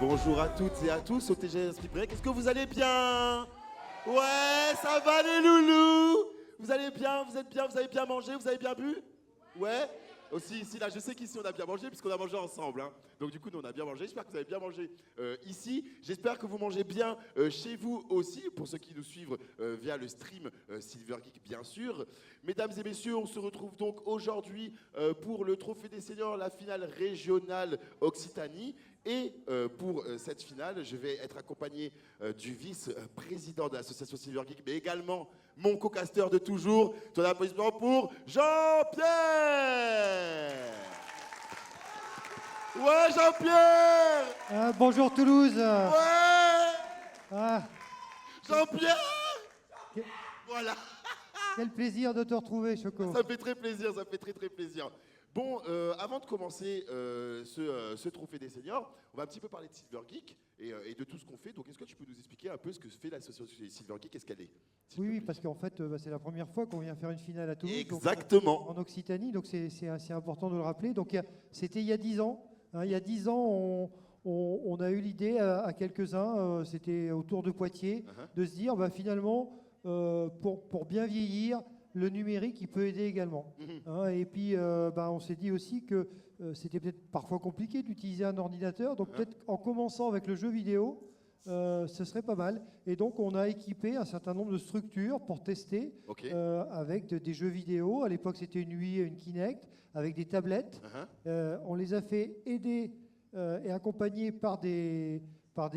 Bonjour à toutes et à tous au TGS Speed Break. Est-ce que vous allez bien? Ouais, ça va les loulous? Vous allez bien? Vous êtes bien? Vous avez bien mangé? Vous avez bien bu? Ouais? Aussi ici, là, je sais qu'ici on a bien mangé puisqu'on a mangé ensemble. Hein. Donc du coup, nous on a bien mangé. J'espère que vous avez bien mangé ici. J'espère que vous mangez bien chez vous aussi, pour ceux qui nous suivent via le stream Silver Geek, bien sûr. Mesdames et messieurs, on se retrouve donc aujourd'hui pour le Trophée des Seniors, la finale régionale Occitanie. Et pour cette finale, je vais être accompagné du vice-président de l'association Silver Geek, mais également mon co-casteur de toujours. Ton applaudissement pour Jean-Pierre. Ouais, Jean-Pierre. Bonjour Toulouse. Ouais. Jean-Pierre. Voilà. Quel plaisir de te retrouver, Choco. Ça me fait très plaisir, ça me fait très très plaisir. Bon, avant de commencer ce trophée des seniors, on va un petit peu parler de Silver Geek et de tout ce qu'on fait. Donc, est-ce que tu peux nous expliquer un peu ce que fait l'association Silver Geek? Qu'est-ce qu'elle est? Oui, parce qu'en fait, c'est la première fois qu'on vient faire une finale à Toulouse. Exactement. Donc, en Occitanie, donc c'est assez important de le rappeler. Donc, c'était il y a 10 ans. Hein, il y a 10 ans, on a eu l'idée à quelques-uns, c'était autour de Poitiers, de se dire, finalement, pour bien vieillir, le numérique, il peut aider également. Hein, et puis, on s'est dit aussi que c'était peut-être parfois compliqué d'utiliser un ordinateur. Donc, peut-être en commençant avec le jeu vidéo, ce serait pas mal. Et donc, on a équipé un certain nombre de structures pour tester avec des jeux vidéo. À l'époque, c'était une Wii et une Kinect, avec des tablettes. On les a fait aider et accompagner par des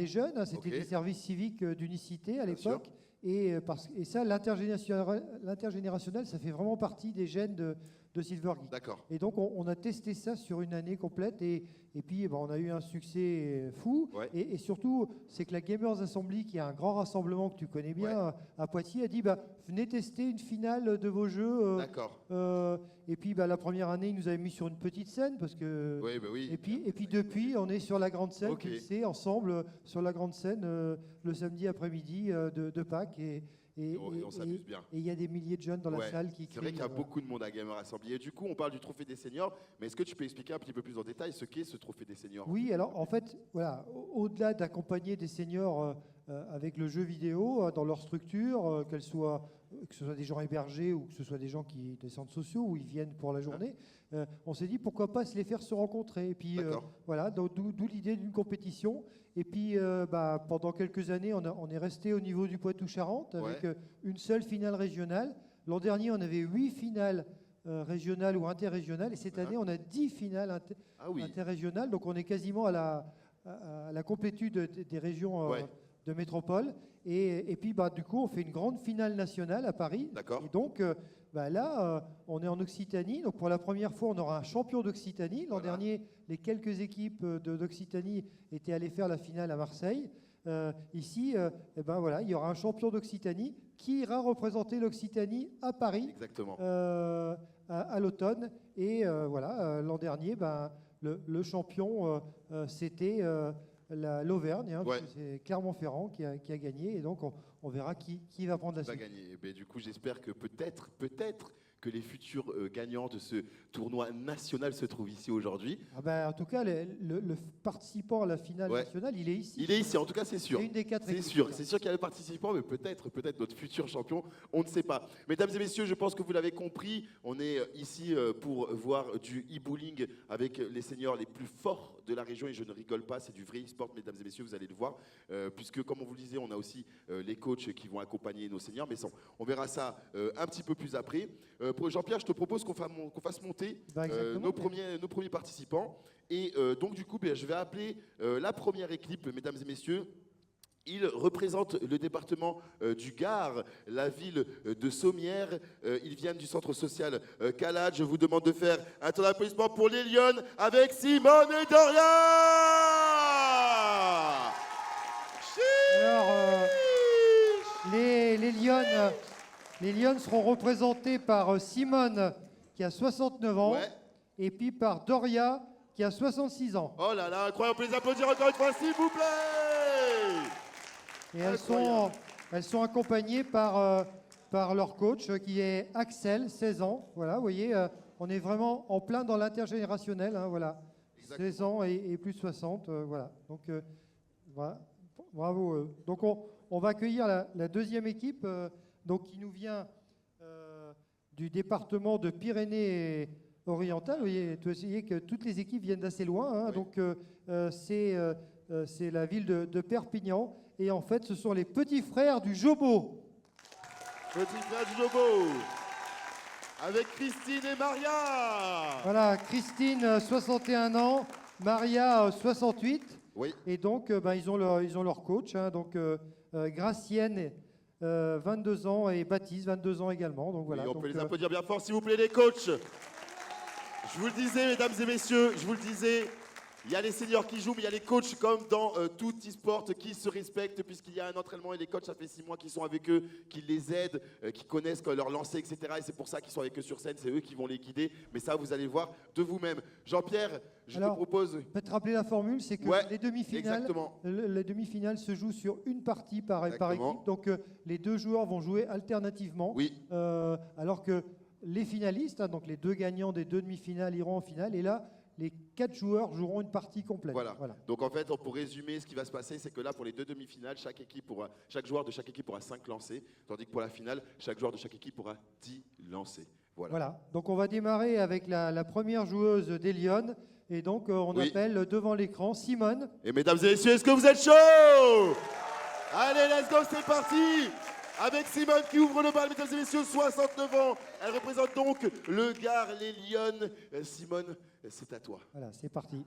jeunes. Hein, c'était des services civiques d'unicité à l'époque. Et ça, l'intergénérationnel, ça fait vraiment partie des gènes de Silver Geek. D'accord. Et donc, on a testé ça sur une année complète. Et puis, on a eu un succès fou. Ouais. Et surtout, c'est que la Gamers Assembly, qui est un grand rassemblement que tu connais bien à Poitiers, a dit venez tester une finale de vos jeux. D'accord. Et puis, la première année, ils nous avaient mis sur une petite scène. Parce que, oui. Et puis, depuis, on est sur la grande scène. C'est ensemble sur la grande scène le samedi après-midi de Pâques. Et on s'amuse bien. Et il y a des milliers de jeunes dans la salle qui... C'est vrai qu'il y a beaucoup de monde à Gamer Assembly. Et du coup, on parle du Trophée des Seniors, mais est-ce que tu peux expliquer un petit peu plus en détail ce qu'est ce Trophée des Seniors? Oui, alors en fait, voilà, au-delà d'accompagner des seniors avec le jeu vidéo dans leur structure, que ce soit des gens hébergés ou que ce soit des gens des centres sociaux où ils viennent pour la journée, on s'est dit pourquoi pas se les faire se rencontrer. Et puis voilà, d'où l'idée d'une compétition. Et puis pendant quelques années, on est resté au niveau du Poitou-Charentes avec une seule finale régionale. L'an dernier, on avait 8 finales régionales ou interrégionales. Et cette année, on a 10 finales interrégionales. Donc, on est quasiment à la complétude des régions de métropole. Et puis, du coup, on fait une grande finale nationale à Paris. D'accord. Et donc, là, on est en Occitanie. Donc, pour la première fois, on aura un champion d'Occitanie. L'an dernier, les quelques équipes d'Occitanie étaient allées faire la finale à Marseille. Ici, il y aura un champion d'Occitanie qui ira représenter l'Occitanie à Paris. Exactement. À l'automne. Et l'an dernier, le champion, c'était l'Auvergne. Hein, c'est Clermont-Ferrand qui a gagné. Et donc, on verra qui va prendre la suite. Du coup, j'espère que peut-être que les futurs gagnants de ce tournoi national se trouvent ici aujourd'hui. En tout cas, le participant à la finale nationale, il est ici. Il est ici, en tout cas, c'est sûr. C'est une des 4 équipes. C'est sûr qu'il y a le participant, mais peut-être notre futur champion, on ne sait pas. Mesdames et messieurs, je pense que vous l'avez compris, on est ici pour voir du e-bowling avec les seniors les plus forts de la région, et je ne rigole pas, c'est du vrai e-sport, mesdames et messieurs, vous allez le voir, puisque, comme on vous le disait, on a aussi les coachs qui vont accompagner nos seniors, mais on verra ça un petit peu plus après. Pour Jean-Pierre, je te propose qu'on fasse monter nos premiers participants. Et donc, du coup, je vais appeler la première équipe, mesdames et messieurs. Ils représentent le département du Gard, la ville de Sommières. Ils viennent du centre social Calade. Je vous demande de faire un temps d'applaudissement pour les Lyonnes avec Simone et Dorian. Alors, les Lyonnes seront représentés par Simone, qui a 69 ans, et puis par Doria, qui a 66 ans. Oh là là, incroyable, on peut les applaudir encore une fois, s'il vous plaît. Et elles sont accompagnées par leur coach, qui est Axel, 16 ans. Voilà, vous voyez, on est vraiment en plein dans l'intergénérationnel. Hein, voilà. 16 ans et plus de 60. Voilà. Donc, Voilà. Bravo. Donc on va accueillir la deuxième équipe donc, qui nous vient du département de Pyrénées-Orientales. Vous voyez que toutes les équipes viennent d'assez loin. Hein. Oui. Donc c'est la ville de Perpignan. Et en fait, ce sont les petits frères du Jobo. Petit frère du Jobo. Avec Christine et Maria. Voilà, Christine, 61 ans, Maria, 68. Oui. Et donc, ils ont leur coach, hein, donc Gracienne, 22 ans, et Baptiste, 22 ans également. Donc, voilà, Et on donc, peut les applaudir bien fort, s'il vous plaît, les coachs. Je vous le disais, mesdames et messieurs, je vous le disais, il y a les seniors qui jouent, mais il y a les coachs comme dans tout e-sport qui se respectent puisqu'il y a un entraînement et les coachs, ça fait 6 mois qu'ils sont avec eux, qui les aident, qui connaissent leur lancer, etc. Et c'est pour ça qu'ils sont avec eux sur scène, c'est eux qui vont les guider. Mais ça, vous allez le voir de vous-même. Jean-Pierre, je te propose... Peut-être rappeler la formule, c'est que Ouais, les demi-finales se jouent sur une partie par équipe. Donc les deux joueurs vont jouer alternativement. Oui. Alors que les finalistes, hein, donc les deux gagnants des deux demi-finales iront en finale. Et là, les 4 joueurs joueront une partie complète. Voilà. Donc en fait, pour résumer, ce qui va se passer, c'est que là, pour les deux demi-finales, chaque joueur de chaque équipe aura 5 lancers, tandis que pour la finale, chaque joueur de chaque équipe aura 10 lancers. Voilà. Donc on va démarrer avec la première joueuse des Lyon. Et donc on appelle devant l'écran Simone. Et mesdames et messieurs, est-ce que vous êtes chauds? Allez, let's go, c'est parti! Avec Simone qui ouvre le bal, mesdames et messieurs, 69 ans. Elle représente donc le Gard, les Lyon. Simone, c'est à toi. Voilà, c'est parti.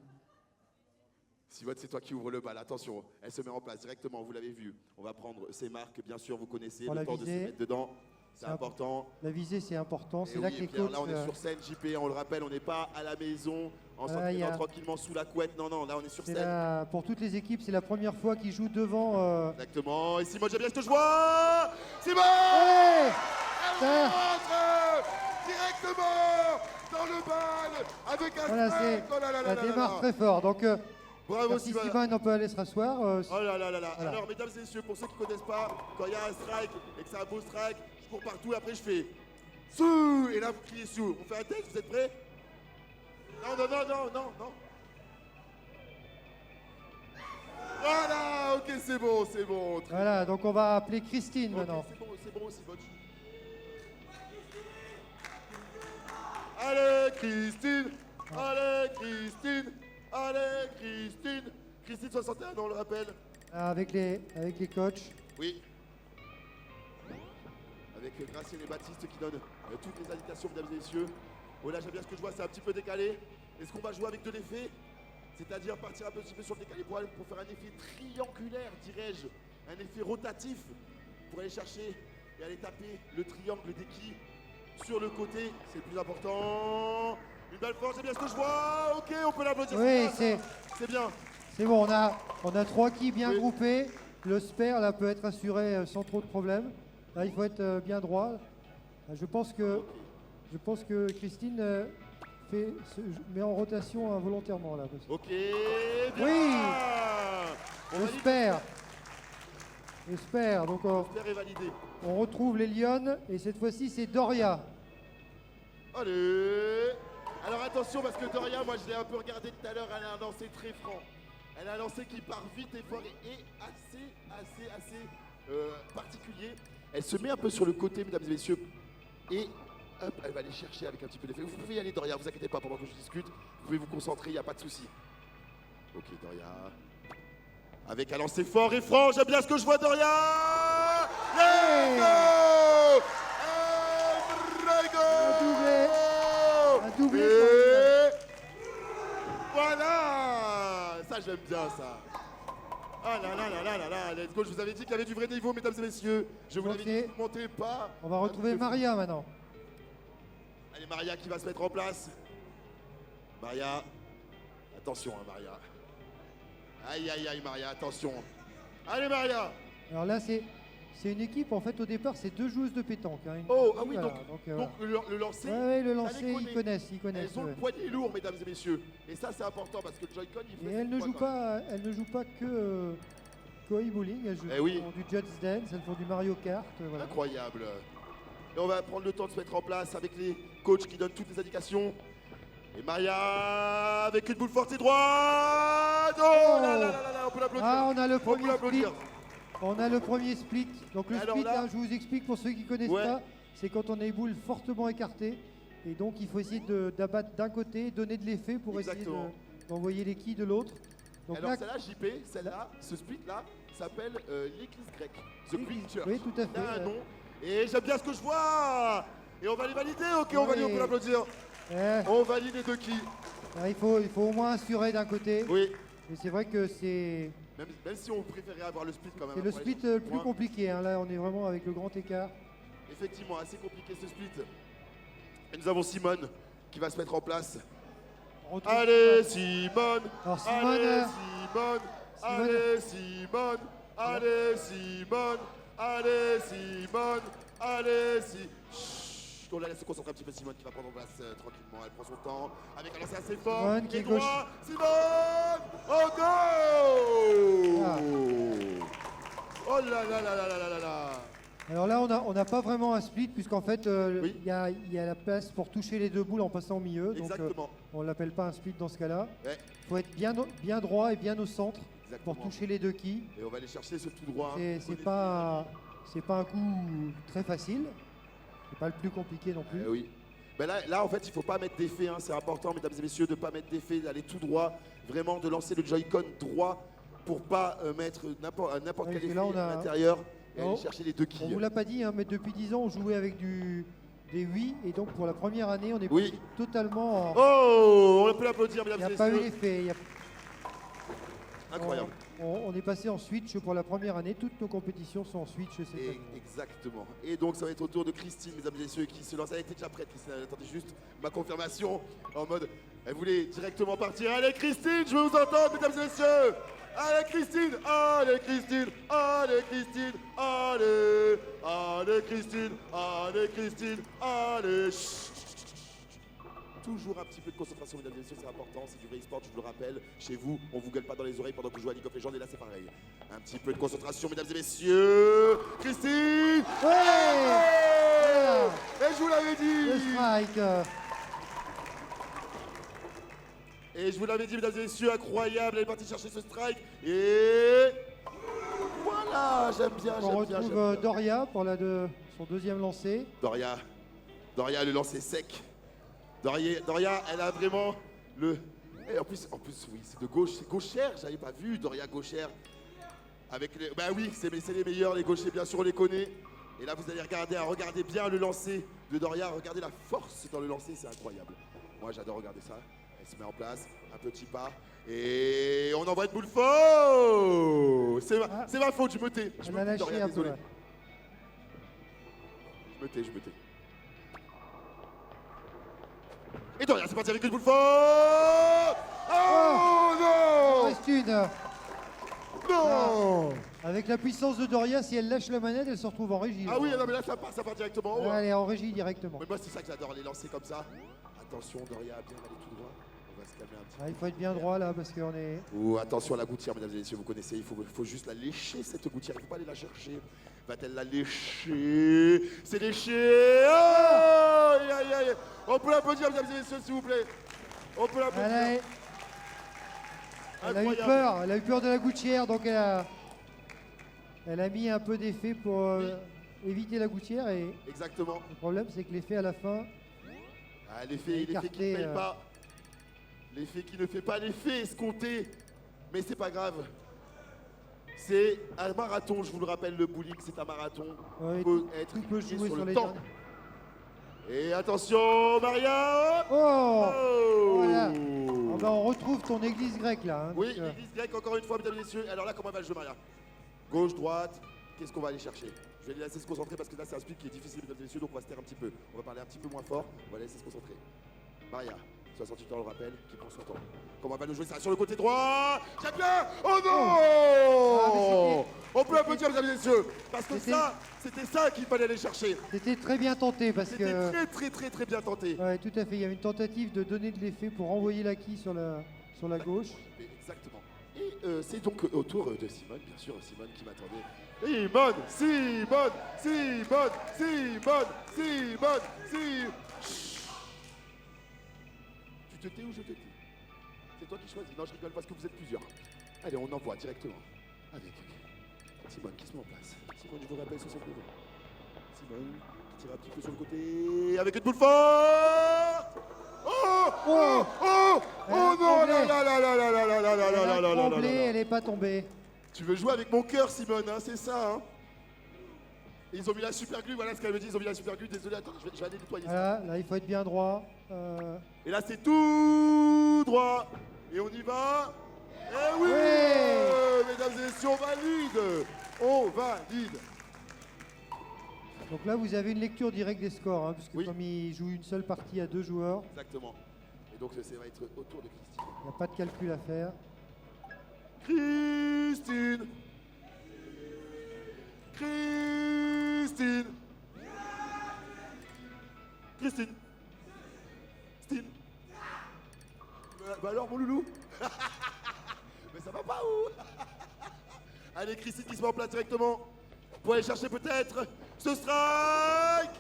Simone, c'est toi qui ouvre le bal. Attention, elle se met en place directement, vous l'avez vu. On va prendre ses marques, bien sûr, vous connaissez. Pour le la temps de se visée, mettre dedans, c'est important. La visée, c'est important. C'est Et là oui, que les Pierre, coachs... là, on est sur scène, JP, on le rappelle, on n'est pas à la maison, en s'entraînant tranquillement sous la couette. Non, non, là, on est sur scène. Pour toutes les équipes, c'est la première fois qu'ils jouent devant... Exactement. Et Simone, j'aime bien ce que je vois. Simone, elle rentre directement dans le bal avec un strike. Oh là là là ça là démarre là. très fort. Donc, bravo merci Simone, on peut aller se rasseoir. Oh là là là là. Voilà. Alors, mesdames et messieurs, pour ceux qui ne connaissent pas, quand il y a un strike et que c'est un beau strike, je cours partout et après je fais sous. Et là, vous criez sous. On fait un texte, vous êtes prêts? Non, non, non, non, non, non. Voilà, ok, c'est bon, c'est bon. Voilà, donc on va appeler Christine maintenant. C'est bon, c'est bon. Allez, Christine. Allez, Christine. Allez, Christine. Christine, 61 ans, on le rappelle. Avec les coachs. Oui. Avec Gracienne et Baptiste qui donnent toutes les indications, mesdames et messieurs. Oh là, j'aime bien ce que je vois, c'est un petit peu décalé. Est-ce qu'on va jouer avec de l'effet? C'est-à-dire partir un petit peu sur le décalé pour faire un effet triangulaire, dirais-je. Un effet rotatif pour aller chercher et aller taper le triangle des quilles sur le côté. C'est le plus important. Une balle forte, c'est bien ce que je vois. Ok, on peut l'applaudir. Oui, c'est bien. C'est bon, on a 3 quilles bien groupées. Le spare là peut être assuré sans trop de problèmes. Là, il faut être bien droit. Je pense que Christine met en rotation volontairement là. Ok, bien. Oui. Le spare. Donc le spare est validé. on retrouve les Lyon et cette fois-ci c'est Doria. Allez. Alors attention parce que Doria, moi je l'ai un peu regardé tout à l'heure, elle a un lancer très franc. Elle a un lancer qui part vite et fort et assez particulier. Elle se met un peu sur le côté, mesdames et messieurs, et hop, elle va aller chercher avec un petit peu d'effet. Vous pouvez y aller, Doria, vous inquiétez pas pendant que je discute. Vous pouvez vous concentrer, il n'y a pas de souci. Ok, Doria. Avec un lancer fort et franc, j'aime bien ce que je vois, Doria. Let's go! Un doublé. Voilà. Ça, j'aime bien ça. Ah là là là là là là, let's go. Je vous avais dit qu'il y avait du vrai niveau, mesdames et messieurs. Je vous l'avais dit, vous montez pas. On va retrouver Maria maintenant. Allez, Maria qui va se mettre en place. Maria. Attention, hein, Maria. Aïe, aïe, aïe, Maria, attention. Allez, Maria. Alors là, c'est une équipe, en fait, au départ, c'est 2 joueuses de pétanque. Hein. Oh, ah oui, voilà, donc le lancer. Oui, le lancer, ils connaissent. Elles ont le poignet lourd, mesdames et messieurs. Et ça, c'est important parce que le Joy-Con, il fait. Et elle ne joue pas que e-bowling. Elles jouent du Just Dance, elles font du Mario Kart. Voilà. Incroyable. Et on va prendre le temps de se mettre en place avec les coachs qui donnent toutes les indications. Et Maria avec une boule forte et droite. Oh là là là là là, on peut l'applaudir. Ah, on a le On peut premier split. l'applaudir. On a le premier split. Donc le Alors split, là- je vous explique pour ceux qui ne connaissent Ouais. pas, c'est quand on a les boules fortement écartées. Et donc il faut essayer d'abattre d'un côté, donner de l'effet pour Exactement. essayer d'envoyer les quilles de l'autre. Donc Alors là, celle-là, JP, celle-là, ce split-là, s'appelle l'église grecque. The Greek Church. oui, tout à Il y a un fait. nom. Et j'aime bien ce que je vois. Et on va les valider. Ok, on valide, on peut l'applaudir. On valide les deux qui. Il faut au moins assurer d'un côté. Oui. Et c'est vrai que c'est Même si on préférait avoir le split quand même. le pour split aller le plus points. compliqué. Hein. Là, on est vraiment avec le grand écart. Effectivement, assez compliqué ce split. Et nous avons Simone qui va se mettre en place. On retrouve- Allez Simone. Alors, Simone, Allez Simone. Allez Simone. Allez Simone. Allez Simone. Allez Simone. On la laisse se concentrer un petit peu, Simone qui va prendre en place tranquillement. Elle prend son temps avec un lancer assez fort. Simone qui Et est droit. Simone. Oh go. Ah. Oh là là là là là là là. Alors là, on n'a pas vraiment un split puisqu'en fait, Oui. il y a la place pour toucher les deux boules en passant au milieu. Donc Exactement. on ne l'appelle pas un split dans ce cas-là. Ouais, Il faut être bien droit et bien au centre exactement. pour toucher les deux quilles. Et on va aller chercher ce tout droit. C'est pas un coup très facile. C'est pas le plus compliqué non plus. Oui. Ben là, en fait, il ne faut pas mettre d'effet. Hein. C'est important, mesdames et messieurs, de ne pas mettre d'effet, d'aller tout droit. Vraiment, de lancer le Joy-Con droit pour ne pas mettre n'importe Ouais, quel parce que effet là, on a- à l'intérieur et Oh. aller chercher les deux On quilles. vous l'a pas dit, hein, mais depuis 10 ans, on jouait avec des 8. Et donc pour la première année, on est Oui. totalement en... Oh, on peut l'applaudir, Il n'y mesdames a et pas eu messieurs. l'effet. Incroyable. On est passé en switch pour la première année. Toutes nos compétitions sont en switch cette Et année. exactement. Et donc, ça va être au tour de Christine, mesdames et messieurs, qui se lance. Elle était déjà prête, Christine. Elle attendait juste ma confirmation en mode. Elle voulait directement partir. Allez, Christine, je veux vous entendre, mesdames et messieurs. Allez, Christine. Allez, Christine. Allez, Christine. Allez. Allez, Christine. Allez, Christine. Allez. Chut. Toujours un petit peu de concentration, mesdames et messieurs, c'est important, c'est du vrai sport, je vous le rappelle. Chez vous, on vous gueule pas dans les oreilles pendant que vous jouez à League of Legends, et là c'est pareil. Un petit peu de concentration, mesdames et messieurs. Christine. Ouais. Et je vous l'avais Le dit. strike. Et je vous l'avais dit, mesdames et messieurs, incroyable, elle est partie chercher ce strike. Et voilà, j'aime bien, On j'aime bien, retrouve j'aime bien. Doria pour son deuxième lancer. Doria, le lancer sec. Doria, elle a vraiment le... Et en plus, oui, c'est de gauche, c'est gauchère, j'avais pas vu Doria gauchère. Avec les... Bah oui, c'est les meilleurs, les gauchers, bien sûr, on les connaît. Et là, vous allez regardez bien le lancer de Doria, regardez la force dans le lancer, c'est incroyable. Moi, j'adore regarder ça. Elle se met en place, un petit pas, et on envoie une boule faux. C'est ma faute, je me tais. Je Elle me a tais, lâché Doria, un peu. désolé. Ouais. Je me tais. Et Doria, c'est parti avec une boule faux. Oh non. Reste une. Non. Avec la puissance de Doria, si elle lâche la manette, elle se retrouve en régie. Ah oui, non mais là ça part directement en haut. hein. Elle est en régie directement. Mais moi c'est ça que j'adore, les lancer comme ça. Attention Doria, bien aller tout droit. On va se calmer un petit peu. Ah, il faut être bien droit là parce qu'on est. Oh, attention à la gouttière, mesdames et messieurs, vous connaissez, il faut juste la lécher cette gouttière, il ne faut pas aller la chercher. Va-t-elle la lécher? C'est léché. Oh, aïe, aïe, aïe. On peut l'applaudir, mesdames et messieurs, s'il vous plaît. On peut l'applaudir. Elle a eu peur de la gouttière, donc elle a mis un peu d'effet pour éviter la gouttière. Et Exactement. le problème, c'est que l'effet à la fin, Ah, l'effet qui ne écarté, paye pas. L'effet qui ne fait pas l'effet escompté. Mais c'est pas grave. C'est un marathon, je vous le rappelle, le bowling, c'est un marathon. ouais, Peut être tout peut jugé jouer sur le les temps. derniers. Et attention, Maria. Oh, Oh. Voilà. Ah ben, on retrouve ton église grecque là. hein, Oui, donc, l'église grecque, encore une fois, mesdames et messieurs. Alors là, comment va le jeu, Maria? Gauche, droite, qu'est-ce qu'on va aller chercher? Je vais les laisser se concentrer parce que là, c'est un split qui est difficile, mesdames et messieurs, donc on va se taire un petit peu. On va parler un petit peu moins fort, on va laisser se concentrer. Maria, 68 ans, on le rappelle, qui prend son temps. Comment va le jouer? Ça sur le côté droit. J'aime bien. Oh non. Ah, On peut applaudir, mesdames et messieurs, parce que C'était- ça, c'était ça qu'il fallait aller chercher. C'était très bien tenté parce C'était que. très bien tenté. Ouais, tout à fait. Il y avait une tentative de donner de l'effet pour envoyer la quille sur la gauche. Exactement. Et c'est donc au tour de Simone, bien sûr, Simone qui m'attendait. Simone. Tu te tais ou je te tais? C'est toi qui choisis. Non, je rigole parce que vous êtes plusieurs. Allez, on envoie directement. Avec Simone qui se met en place. Simone, il vous rappelle sur son côté. Simone qui tire un petit peu sur le côté. Avec une boule forte. Oh oh oh oh non là là là là là là là là là là là là là. Elle n'est pas tombée. Tu veux jouer avec mon cœur, Simone, hein, c'est ça, hein? Et ils ont mis la super glue, voilà ce qu'elle me dit, ils ont mis la super glue. Désolé, attends, je vais aller nettoyer ça. Là, il faut être bien droit. Et là, c'est tout droit. Et on y va. Eh oui, mesdames et messieurs, on valide. On valide. Donc là, vous avez une lecture directe des scores, hein, puisque Oui. comme il joue une seule partie à 2 joueurs, Exactement. Et donc, ça va être autour de Christine. il n'y a pas de calcul à faire. Christine. Christine. Christine. Christine. Bah alors, mon loulou. Mais ça va pas où? Allez, Christine qui se met en place directement. Pour aller chercher peut-être ce strike.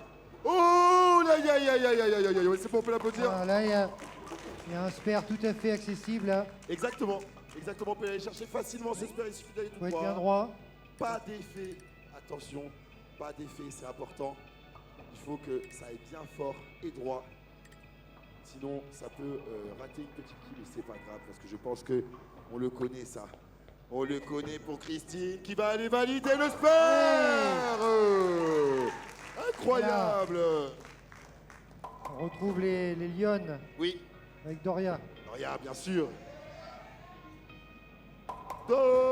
Oh là, aïe, aïe, aïe, aïe, aïe, aïe, aïe, aïe. C'est bon, on peut l'applaudir. Ah, là, il y a un spare tout à fait accessible. Là. Exactement. Exactement, on peut aller chercher facilement ce spare, il suffit d'aller Il tout faut être droit. bien droit. Pas d'effet, attention, pas d'effet, c'est important. Il faut que ça aille bien fort et droit. Sinon, ça peut rater une petite kill et c'est pas grave parce que je pense que on le connaît ça. On le connaît pour Christine qui va aller valider le spare. Incroyable. On retrouve les Lyonnes Oui, avec Doria. Doria, bien sûr.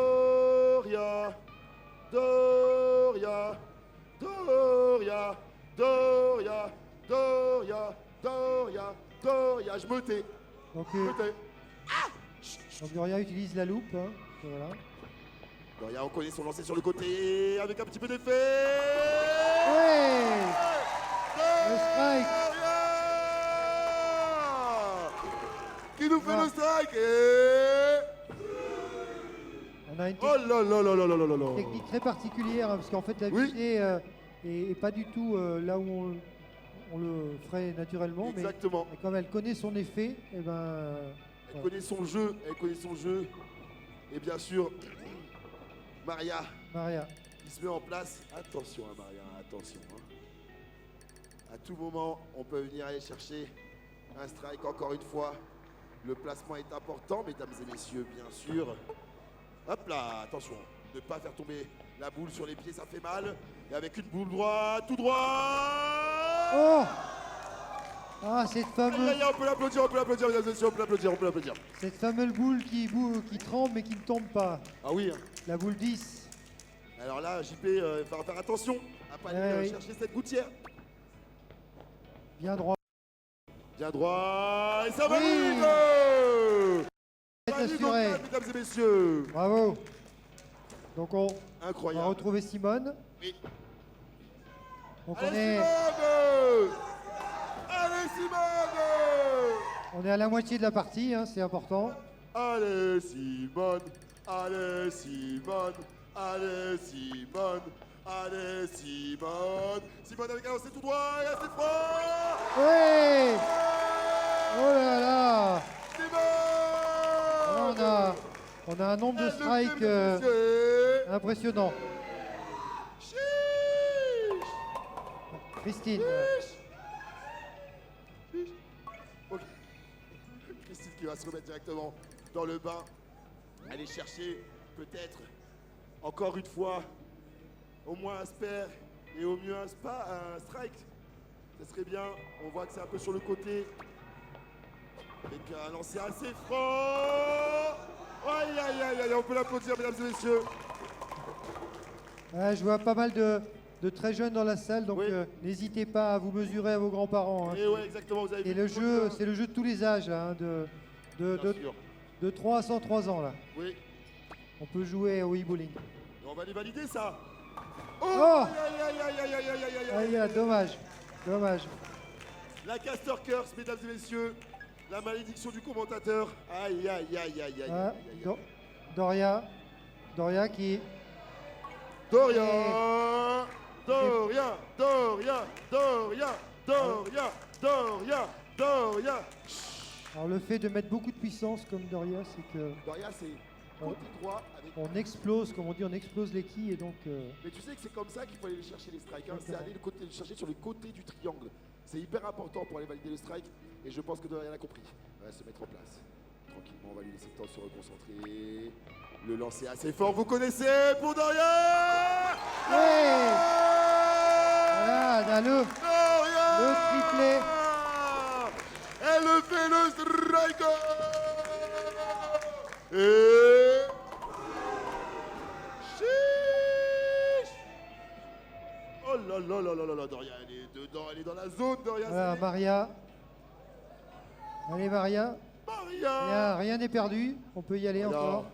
Doria, Doria, Doria, Doria, Doria, Doria, Doria, je me tais, Donc, je me tais. donc Doria utilise la loupe. Hein, voilà. Doria, on connaît son lancer sur le côté, avec un petit peu d'effet. Ouais. Le strike. Doria qui nous fait Ah. le strike et... On a une Oh là là là là là là là là. technique très particulière, hein, parce qu'en fait la Oui. visée est pas du tout là où on le ferait naturellement, Exactement. mais comme elle connaît son effet, et ben Elle connaît son jeu, elle connaît son jeu. Et bien sûr, Maria, Maria. qui se met en place. Attention à Maria, attention. Hein. À tout moment, on peut venir aller chercher un strike encore une fois. Le placement est important, mesdames et messieurs, bien sûr. Hop là, attention, ne pas faire tomber la boule sur les pieds, ça fait mal. Et avec une boule droite, tout droit. Oh Ah, cette Aïe, fameuse, aïe, aïe, on peut l'applaudir, mesdames et messieurs, on peut l'applaudir, on peut l'applaudir. cette fameuse boule qui tremble mais qui ne tombe pas. Ah oui, hein. La boule 10. Alors là, JP, va faire attention à pas aller Oui. chercher cette gouttière. Bien droit. Bien droit, et ça Oui. valide. C'est Valide assuré. au cadre, mesdames et messieurs. Bravo. Donc on va Incroyable. retrouver Simone. Oui. Donc Allez, Simone. Allez, Simone. on est à la moitié de la partie, hein, c'est important. Allez, Simone. Allez, Simone. Allez, Simone. Allez, Simone. Simone avec un lancer tout droit et assez froid. Oui. Oh là là. Simone. On a un nombre de Elle le fait, strikes mesdames et messieurs. impressionnant. Chiche. Christine. Ok. Christine qui va se remettre directement dans le bain. Aller chercher peut-être encore une fois au moins un spare et au mieux un strike. Ça serait bien. On voit que c'est un peu sur le côté. Avec un lancer assez franc. Aïe aïe aïe aïe, on peut l'applaudir mesdames et messieurs. Je vois pas mal de très jeunes dans la salle, donc Oui. n'hésitez pas à vous mesurer à vos grands-parents. Hein. Et ouais exactement, vous avez Et vu le jeu, c'est le jeu de tous les âges, hein, Bien sûr. de 3 à 103 ans là. Oui. On peut jouer au e-bowling. Et on va les valider ça. Oh. Aïe aïe aïe aïe aïe aïe aïe aïe aïe. Dommage, dommage. La Caster Curse, mesdames et messieurs. La malédiction du commentateur. Aïe, aïe, aïe, aïe, aïe, aïe, Ah, aïe. Doria qui... Doria, Doria, Doria, Doria, Doria, Doria, Doria. Chut. Alors le fait de mettre beaucoup de puissance comme Doria, c'est que Doria, c'est côté droit avec. on explose, comme on dit, on explose les quilles et donc Mais tu sais que c'est comme ça qu'il faut aller chercher les strikes. Hein. C'est Exactement. aller le chercher sur le côté du triangle. C'est hyper important pour aller valider le strike. Et je pense que Doria l'a compris. On va se mettre en place. Tranquillement, on va lui laisser le temps de se reconcentrer. Le lancer assez fort, vous connaissez pour Doria. ouais, voilà, on a le triplé. Elle fait le striker. Et... Chiche. Oh là là là là là là, Doria, elle est dedans, elle est dans la zone, Doria. Voilà, c'est- Maria. Allez Maria, Maria. rien n'est perdu, on peut y aller Maria. encore.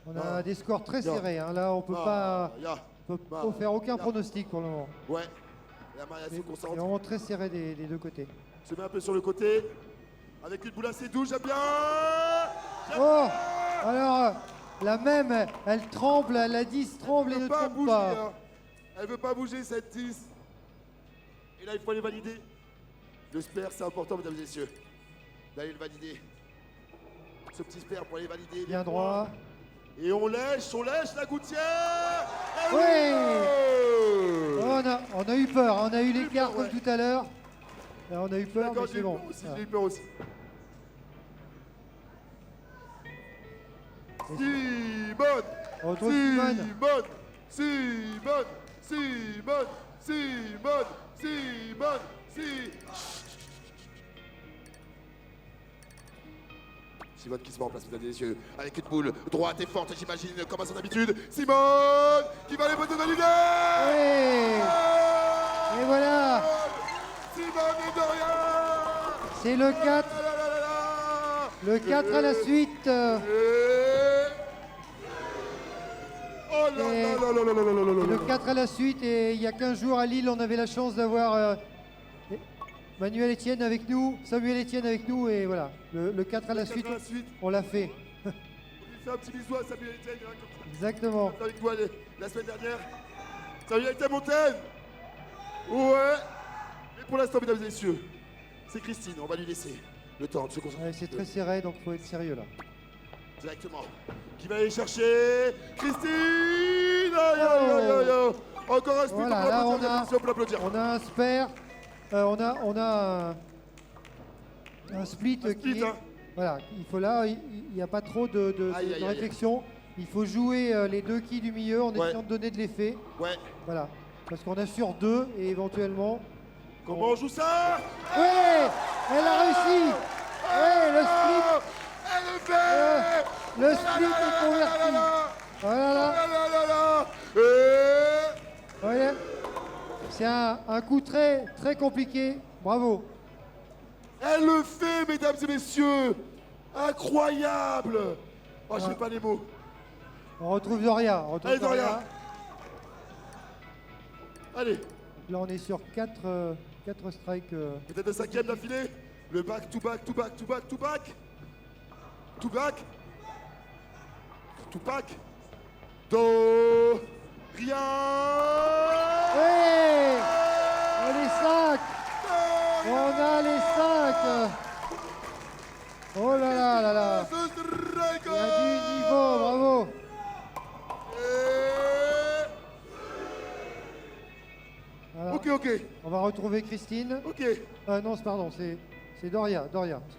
On a Ah. des scores très Maria. serrés, hein. Là on peut pas Maria. faire aucun Maria. pronostic pour le moment. Ouais. La Maria se C'est concentre. vraiment très serré des deux côtés. Se met un peu sur le côté. Avec une boule assez douce, j'aime bien. Oh, alors la même, elle tremble, la 10 tremble et Elle ne veut pas tremble bouger. pas. Hein. Elle veut pas bouger cette 10. Et là, il faut aller valider. Le spare, c'est important, mesdames et messieurs. D'aller le valider. Ce petit spare pour aller valider. Bien les droit. points. Et on lèche la gouttière. Et Oui. oh On a eu peur, on a eu l'écart peur, ouais. comme tout à l'heure. Là, on a eu peur, D'accord, mais j'ai c'est eu bon. peur aussi, Voilà. j'ai eu peur aussi. Simone. On retrouve Simone. Simone. Simone qui se met en place, mesdames et messieurs, avec une boule droite et forte, j'imagine, comme à son habitude. Simone qui va les bottes de valider. Oui. Et voilà, Simone et Doria. c'est le 4. La, la, la, la, la. Le 4 à la suite. Oh là Et- là là là là là là là là Le là. 4 à la suite. Et il y a 15 jours à Lille, on avait la chance d'avoir Manuel Etienne avec nous, Samuel Etienne avec nous. Et voilà, le 4 à la suite, À la suite, on l'a fait. on lui fait un petit bisou à Samuel Etienne, hein, comme Exactement. ça, avec toi la semaine dernière. Samuel Etienne Montaigne. Ouais. Mais pour l'instant, mesdames et messieurs, c'est Christine, on va lui laisser le temps de se concentrer. Ouais, c'est très serré, donc il faut être sérieux là. Directement. Qui va aller chercher Christine. Aïe, aïe, aïe, aïe, aïe. Encore un split, Voilà, on peut là, l'applaudir, on a- mesdames et messieurs, on peut l'applaudir. On a un spare, on a un split Un qui split, est... hein. Voilà, il faut là, il n'y a pas trop de Aïe, aïe, aïe. réflexion. Il faut jouer les deux quilles du milieu en Ouais. essayant de donner de l'effet. Ouais. Voilà, parce qu'on assure deux et éventuellement... Comment on joue ça? Oui, elle a réussi. Oui, le split, Elle le fait. le split est converti. Voilà, là. Ah là là là. Et... Vous voyez, c'est un coup très, très compliqué. Bravo. Elle le fait, mesdames et messieurs. Incroyable. Oh, j'ai Ouais. pas les mots. On retrouve Doria. On retrouve Allez, Doria. Allez, Là, on est sur 4 strikes. peut-être le cinquième d'affilée. Le back to back to back to back to back. To back. To back. Do. Rien. Hey, on a les 5. On a les 5. Oh là là là là. Il y a du niveau, bravo. Alors, Ok, ok, on va retrouver Christine. ok. Non, pardon, c'est Doria.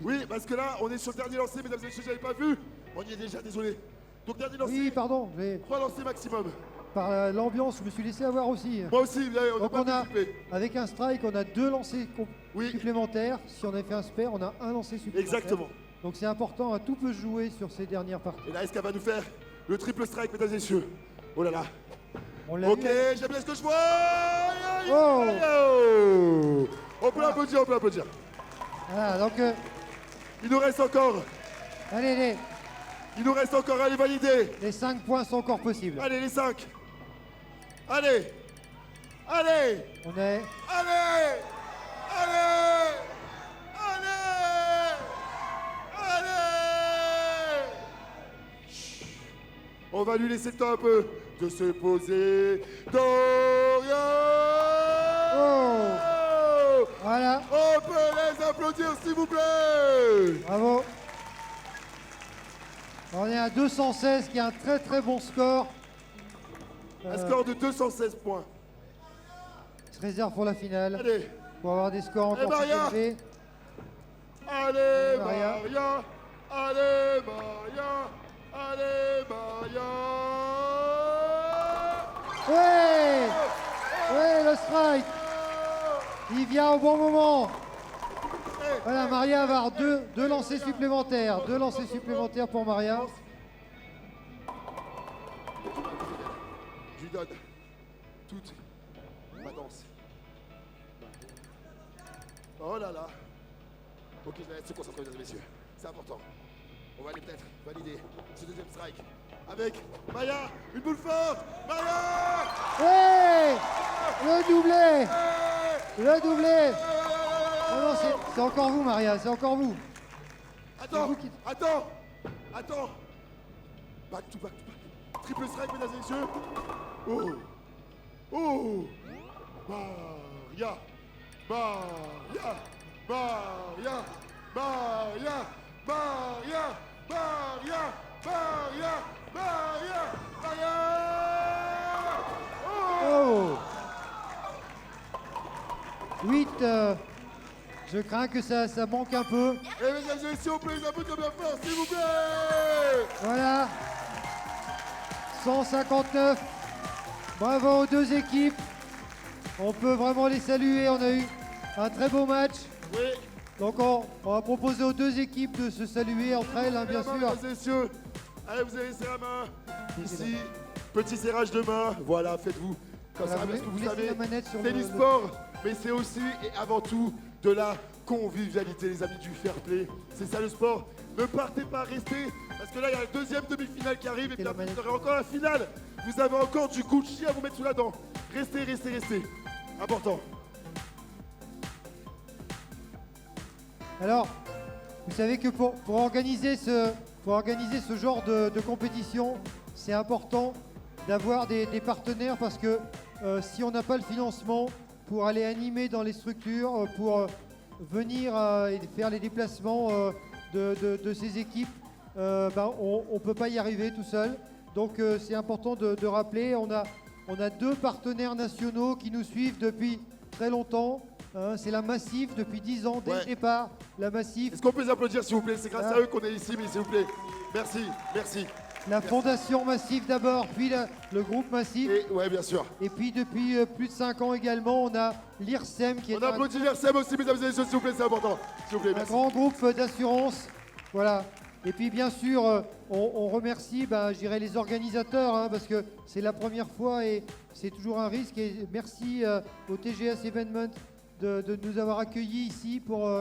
Oui, parce que là, on est sur le dernier lancé, mesdames et messieurs, j'avais pas vu. On y est déjà, désolé. Donc, dernier lancé, Oui, pardon, 3 lancers maximum. par l'ambiance, je me suis laissé avoir aussi. Moi aussi, on n'a Donc pas on a, participé. avec un strike, on a 2 lancers Oui. supplémentaires. Si on avait fait un spare, on a un lancer supplémentaire. Exactement. Donc c'est important, tout peut se jouer sur ces dernières parties. Et là, est-ce qu'elle va nous faire le triple strike, mesdames et messieurs? Oh là là. On l'a Ok, vu. j'aime bien ce que je vois. Aïe, aïe, Oh. aïe, aïe. On peut l'applaudir, on peut l'applaudir. Voilà, donc Il nous reste encore. allez, Il nous reste encore à les valider. les 5 points sont encore possibles. Allez, les 5. Allez. Allez. On est Allez. Allez. Allez. Allez. Chut. On va lui laisser le temps un peu de se poser. Dorian. Oh. Voilà. On peut les applaudir, s'il vous plaît. Bravo. On est à 216, qui est un très très bon score. Un score de 216 points. Se réserve pour la finale. Allez. Pour avoir des scores encore plus Maria. élevés. Allez, Maria. Maria. Allez, Maria. Allez, Maria. Ouais. Ouais, le strike. Il vient au bon moment. Voilà, Maria va avoir deux lancers supplémentaires. 2 lancers supplémentaires pour Maria. Je lui donne toute ma danse. Oh là là. Ok, je vais être se concentrer, mesdames et messieurs. C'est important. On va aller peut-être valider ce deuxième strike avec Maya, une boule forte. Maya. Ouais. Le doublé. Le doublé. Oh non, c'est encore vous, Maria, c'est encore vous. Attends, attends. Back to back. Triple strike, mesdames et messieurs. Oh. Oh. Maria. Maria. Maria. Maria. Maria. Maria. Maria. Maria. Maria. Oh. 8. Je crains que ça manque un peu. Et mesdames et messieurs, on peut les applaudir bien fort, s'il vous plaît. Voilà. 159. Bravo aux 2 équipes. On peut vraiment les saluer. On a eu un très beau match. Oui. Donc on va proposer aux 2 équipes de se saluer entre elles, hein, bien sûr. Mesdames et messieurs, allez, vous allez serrer la main. Ici, petit serrage de main. Voilà, faites-vous. Comme Voilà, ça, parce que vous vous laissez savez, la manette sur c'est le- du sport, mais c'est aussi et avant tout de la convivialité, les amis, du fair play. C'est ça le sport. Ne partez pas, restez, parce que là, il y a la deuxième demi-finale qui arrive, et puis la après, manette. vous aurez encore la finale. Vous avez encore du Gucci à vous mettre sous la dent. Restez. Important. Alors, vous savez que pour organiser ce genre de compétition, c'est important d'avoir des partenaires parce que si on n'a pas le financement pour aller animer dans les structures, pour venir et faire les déplacements de ces équipes, on ne peut pas y arriver tout seul. Donc c'est important de rappeler, on a 2 partenaires nationaux qui nous suivent depuis très longtemps. Hein, c'est la Massif depuis 10 ans, dès le départ, la Massif. Est-ce qu'on peut les applaudir, s'il vous plaît? C'est grâce à eux qu'on est ici, mais s'il vous plaît. Merci. La Fondation Massif d'abord, puis le groupe Massif. Et, ouais, bien sûr. Et puis depuis plus de 5 ans également, on a l'IRSEM qui est On applaudit l'IRSEM aussi, mesdames et messieurs, s'il vous plaît, c'est important. S'il vous plaît, un merci. grand groupe d'assurance. Voilà. Et puis bien sûr, on remercie je dirais les organisateurs, hein, parce que c'est la première fois et c'est toujours un risque. Et merci au TGS Evenement de nous avoir accueillis ici pour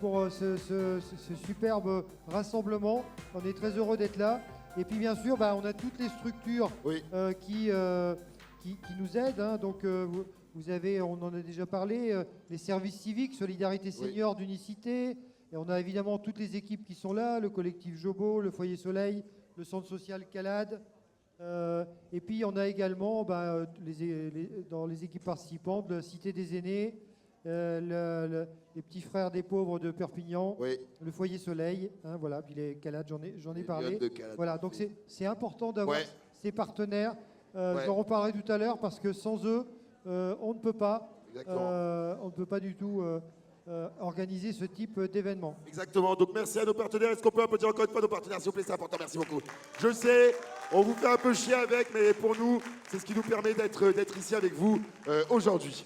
ce superbe rassemblement. On est très heureux d'être là. Et puis bien sûr, on a toutes les structures Oui. qui nous aident. Hein. Donc vous avez, on en a déjà parlé, les services civiques, Solidarité Senior d'Unicité. Et on a évidemment toutes les équipes qui sont là, le collectif Jobo, le Foyer Soleil, le centre social Calade. Et puis on a également dans les équipes participantes la Cité des Aînés, les petits frères des pauvres de Perpignan, le Foyer Soleil, hein, voilà, puis les Calades, j'en ai parlé. Voilà, donc c'est important d'avoir ces partenaires. J'en reparlerai tout à l'heure parce que sans eux, on ne peut pas. On ne peut pas du tout organiser ce type d'événement. Exactement, donc merci à nos partenaires. Est-ce qu'on peut applaudir encore une fois nos partenaires, s'il vous plaît? C'est important, merci beaucoup. Je sais, on vous fait un peu chier avec, mais pour nous, c'est ce qui nous permet d'être ici avec vous aujourd'hui.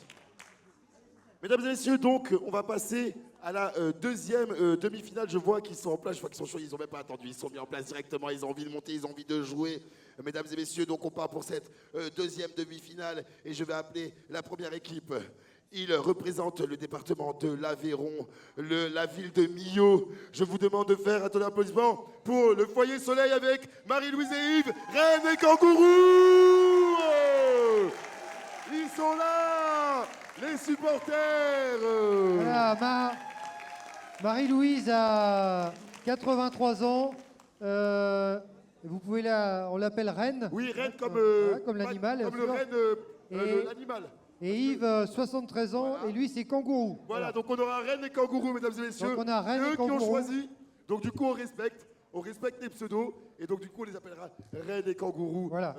Mesdames et messieurs, donc, on va passer à la deuxième demi-finale. Je vois qu'ils sont en place, je vois qu'ils sont chauds, ils n'ont même pas attendu, ils sont mis en place directement, ils ont envie de monter, ils ont envie de jouer. Mesdames et messieurs, donc on part pour cette deuxième demi-finale et je vais appeler la première équipe. Il représente le département de l'Aveyron, la ville de Millau. Je vous demande de faire un tonnerre d'applaudissements pour le Foyer Soleil avec Marie-Louise et Yves, Reine et Kangourou. Ils sont là, les supporters. Voilà, Marie-Louise a 83 ans. Vous pouvez on l'appelle Reine. Oui, Reine comme, comme l'animal. comme le Reine, l'animal. Et Yves, 73 ans, Voilà. et lui, c'est Kangourou. Voilà, donc on aura Reine et Kangourou, mesdames et messieurs. Donc on a Reine Eux et qui ont Kangourou. choisi. Donc du coup, on respecte les pseudos. Et donc du coup, on les appellera Reine et Kangourou. Voilà.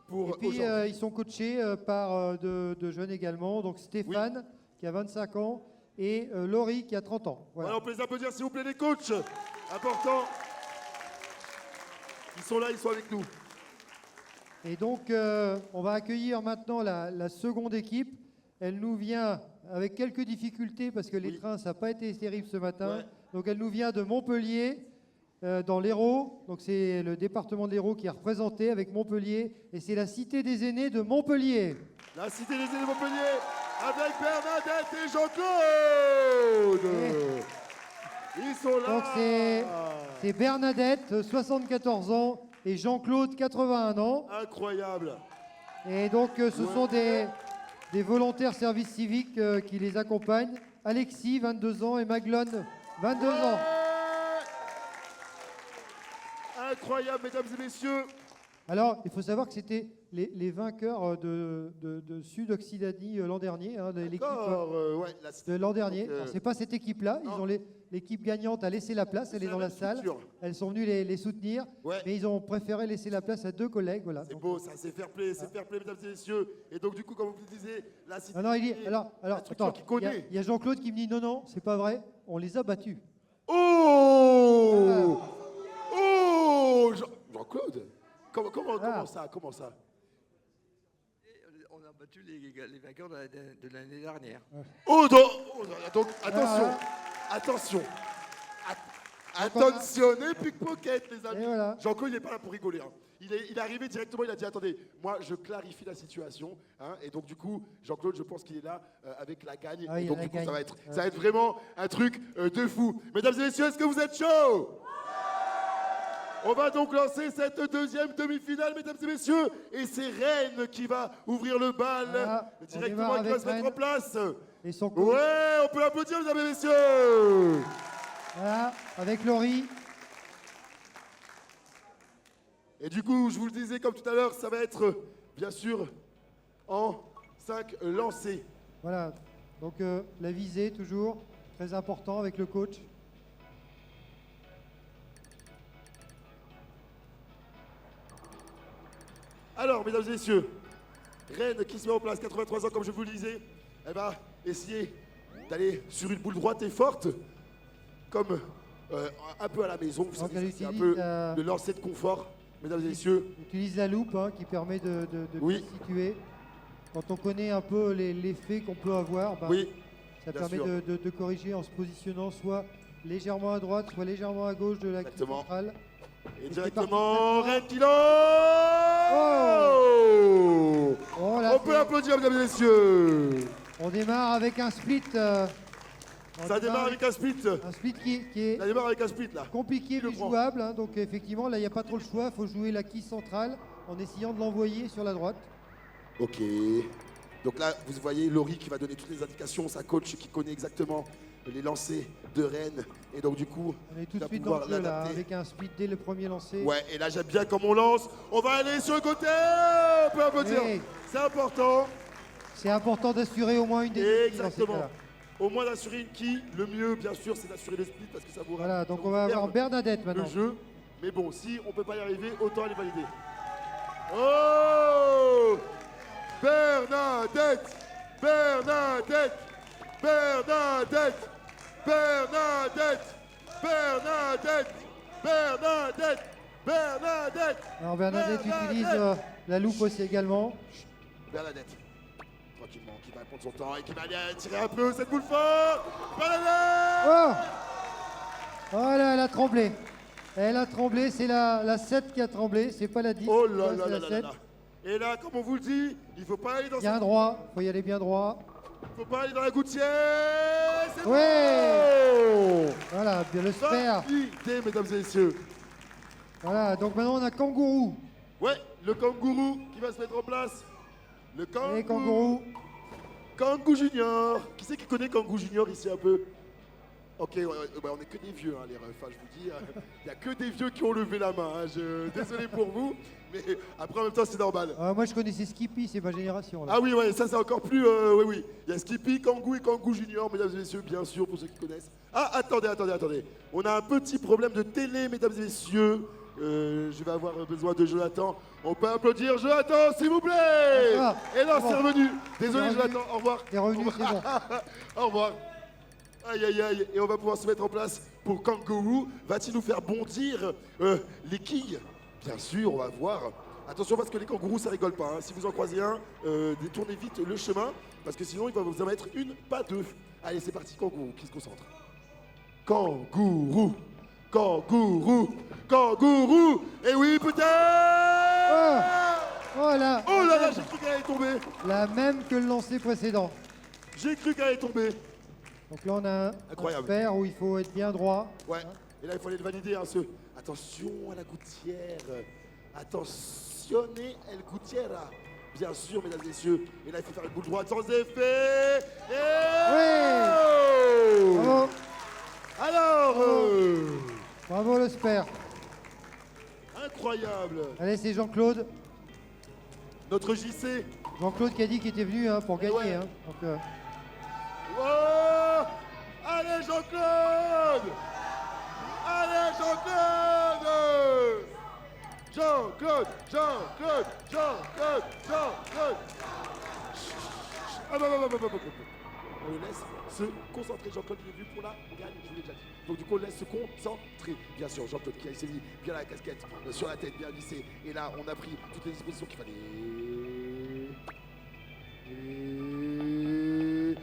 Pour Et puis, aujourd'hui. ils sont coachés par de jeunes également. Donc Stéphane, qui a 25 ans, et Laurie, qui a 30 ans. Voilà. Voilà, on peut les applaudir, s'il vous plaît, les coachs. Important. Ils sont là, ils sont avec nous. Et donc, on va accueillir maintenant la seconde équipe. Elle nous vient avec quelques difficultés parce que les trains, ça n'a pas été terrible ce matin. Ouais. Donc, elle nous vient de Montpellier, dans l'Hérault. Donc, c'est le département de l'Hérault qui est représenté avec Montpellier. Et c'est la Cité des aînés de Montpellier. La Cité des aînés de Montpellier, avec Bernadette et Jean-Claude. Ils sont là. Donc, c'est Bernadette, 74 ans, et Jean-Claude, 81 ans. Incroyable. Et donc, ce sont des volontaires service civique qui les accompagnent. Alexis, 22 ans, et Maglone, 22 ans. Incroyable, mesdames et messieurs. Alors, il faut savoir que c'était les vainqueurs de Sud-Occitanie l'an dernier, hein, de l'équipe Ouais, la Cité. de l'an dernier. Donc, Alors, c'est pas cette équipe-là. Ils non. ont l'équipe gagnante a laissé la place. Elle est la dans la même salle. structure. Elles sont venues les soutenir, Ouais. mais ils ont préféré laisser la place à deux collègues. Voilà. C'est Donc, beau, ça, c'est fair play, mesdames et messieurs. Et donc, du coup, comme vous le disiez, la Cité. Ah non, il dit. Alors, la structure attends. qui Il connaît. y a Jean-Claude qui me dit non, c'est pas vrai. On les a battus. Oh Oh Jean-Claude comment ça On a battu les vainqueurs de l'année dernière. Donc, attention. Attention, et pickpocket, les amis. Et voilà. Jean-Claude, il n'est pas là pour rigoler. Hein. Il est arrivé directement, il a dit attendez, moi je clarifie la situation. Hein, et donc, du coup, Jean-Claude, je pense qu'il est là avec la gagne. Ah, et il donc, a la du coup, gagne. ça va être vraiment un truc de fou. Mesdames et messieurs, est-ce que vous êtes chauds? On va donc lancer cette deuxième demi-finale, mesdames et messieurs. Et c'est Rennes qui va ouvrir le bal Voilà, on directement, démarre qui va avec se mettre en Rennes. place. Et son coach. Ouais, on peut l'applaudir, mesdames et messieurs. Voilà, avec Laurie. Et du coup, je vous le disais comme tout à l'heure, ça va être bien sûr en 5 lancers. Voilà. Donc la visée, toujours, très important avec le coach. Alors, mesdames et messieurs, Rennes qui se met en place, 83 ans, comme je vous le disais, elle va essayer d'aller sur une boule droite et forte, comme un peu à la maison. Vous Donc, savez, elle c'est un utilise, peu le lancer de confort, mesdames et messieurs. Utilise la loupe hein, qui permet de Oui. bien situer. Quand on connaît un peu l'effet qu'on peut avoir, bah, Oui, ça bien permet sûr. de corriger en se positionnant soit légèrement à droite, soit légèrement à gauche de la quille Exactement. centrale. Et c'est directement, parti. Rennes qui lance. Oh, là, On peut applaudir, mesdames et messieurs. on démarre avec un split. Ça démarre avec un split. un split qui est Ça démarre avec un split, là. compliqué Qui le mais prend? jouable. Hein, donc effectivement, là, il n'y a pas trop le choix. Il faut jouer la quille centrale en essayant de l'envoyer sur la droite. Ok. Donc là, vous voyez Laurie qui va donner toutes les indications, sa coach qui connaît exactement les lancers de Rennes. Et donc du coup, On est tout il de va suite dans le pouvoir jeu là, l'adapter. avec un split dès le premier lancer. Ouais, et là j'aime bien comme on lance. On va aller sur le côté. On peut applaudir. Oui. C'est important. C'est important d'assurer au moins une des deux quilles dans ces Exactement. cas-là. Au moins d'assurer une quille. Le mieux, bien sûr, c'est d'assurer le split parce que ça vous Voilà, ça donc vous on va avoir perd Bernadette le maintenant. jeu. Mais bon, si on peut pas y arriver, autant aller valider. Oh Bernadette Bernadette Bernadette Bernadette Bernadette Bernadette Bernadette Alors Bernadette Bernadette. utilise la loupe aussi également. Bernadette, tranquillement, qui va prendre son temps et qui va aller tirer un peu cette boule forte. Bernadette Oh Oh là, elle a tremblé. Elle a tremblé, c'est la 7 qui a tremblé, c'est pas la 10. Oh là c'est là la là 7. là là. Et là, comme on vous le dit, il faut pas aller dans Bien droit, faut y aller bien droit. faut pas aller dans la gouttière. C'est Ouais. bon. Voilà, bien le spare. Validé, mesdames et messieurs. Voilà, donc maintenant on a Kangourou. Ouais, le kangourou qui va se mettre en place. Le Allez, kangourou. Kangourou. Kangoo Junior. Qui c'est qui connaît Kangoo Junior ici un peu? Ok, ouais, bah, on n'est que des vieux, hein, les refs, hein, je vous dis. Il n'y a que des vieux qui ont levé la main. Hein, désolé pour vous, mais après, en même temps, c'est normal. Moi, je connaissais Skippy, c'est ma génération. Là. Ah oui, ouais, ça c'est encore plus. Oui, oui. Il y a Skippy, Kangoo et Kangoo Junior, mesdames et messieurs, bien sûr, pour ceux qui connaissent. Ah, attendez. On a un petit problème de télé, mesdames et messieurs. Je vais avoir besoin de Jonathan. On peut applaudir Jonathan, s'il vous plaît. Ah, et là, c'est c'est bon. revenu. Désolé, C'est revenu. Jonathan, au revoir. T'es revenu, c'est bon. Au revoir. Aïe, aïe, aïe. Et on va pouvoir se mettre en place pour Kangaroo. Va-t-il nous faire bondir les quilles? Bien sûr, on va voir. Attention parce que les kangourous, ça rigole pas. Hein. Si vous en croisez un, détournez vite le chemin. Parce que sinon, il va vous en mettre une, pas deux. Allez, c'est parti, kangourou, qui se concentre. Kangourou, kangourou, kangourou. Et oui, peut-être. Oh là Oh là là, j'ai cru qu'elle allait tomber. La même que le lancer précédent. J'ai cru qu'elle allait tomber. Donc là, on a un Incroyable. sper où il faut être bien droit. Ouais. Et là, il fallait le valider. Hein, Attention à la gouttière. Attentionnez El Gutiérrez. Bien sûr, mesdames et messieurs. Et là, il faut faire une boule droite sans effet. Et... Oui. Bravo. Alors, Bravo le sper. incroyable. Allez, c'est Jean-Claude. Notre JC. Jean-Claude qui a dit qu'il était venu pour gagner. Ouais. Hein. Donc, Oh, allez, Jean-Claude. Allez, Jean-Claude. Jean-Claude, Jean-Claude, Jean-Claude, Jean-Claude. On le laisse se concentrer. Jean-Claude, il est venu pour la gagne, je vous l'ai déjà dit. Donc du coup, on le laisse se concentrer. Bien sûr, Jean-Claude qui a essayé bien la casquette sur la tête, bien lissée. Et là, on a pris toutes les dispositions qu'il fallait. Et...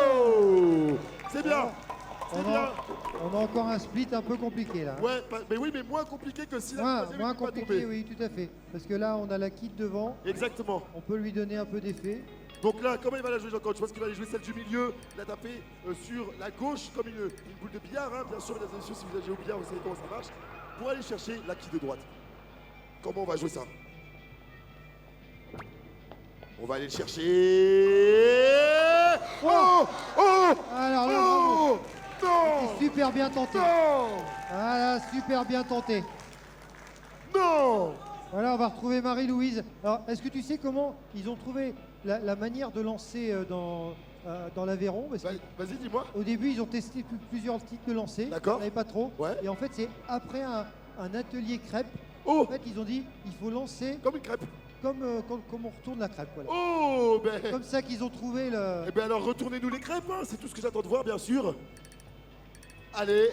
Jean-Claude. C'est bien. C'est bien. on a encore un split un peu compliqué là. Ouais, mais oui, mais moins compliqué que si la troisième Moins n'était pas compliqué, tombée. oui, tout à fait. Parce que là, on a la kit devant. Exactement. On peut lui donner un peu d'effet. Donc là, comment il va la jouer Jean-Claude? Je pense qu'il va aller jouer celle du milieu, la taper sur la gauche comme une boule de billard. Hein. Bien sûr, mesdames et messieurs, si vous avez joué au billard, vous savez comment ça marche. Pour aller chercher la quille de droite. Comment on va jouer ça? On va aller le chercher. Oh, oh, Alors là, oh, non, super bien tenté. non, Voilà, super bien tenté. non. Voilà, on va retrouver Marie-Louise. Alors, est-ce que tu sais comment ils ont trouvé la manière de lancer dans l'Aveyron? Parce Vas-y, dis-moi. qu'au début, ils ont testé plusieurs types de lancers. D'accord. Ils n'avaient pas trop. Ouais. Et en fait, c'est après un atelier crêpe. Oh, En fait, ils ont dit il faut lancer comme une crêpe. comme on retourne la crêpe. Voilà. Oh, ben. Comme ça qu'ils ont trouvé le. Eh bien alors retournez-nous les crêpes, hein, c'est tout ce que j'attends de voir bien sûr. Allez,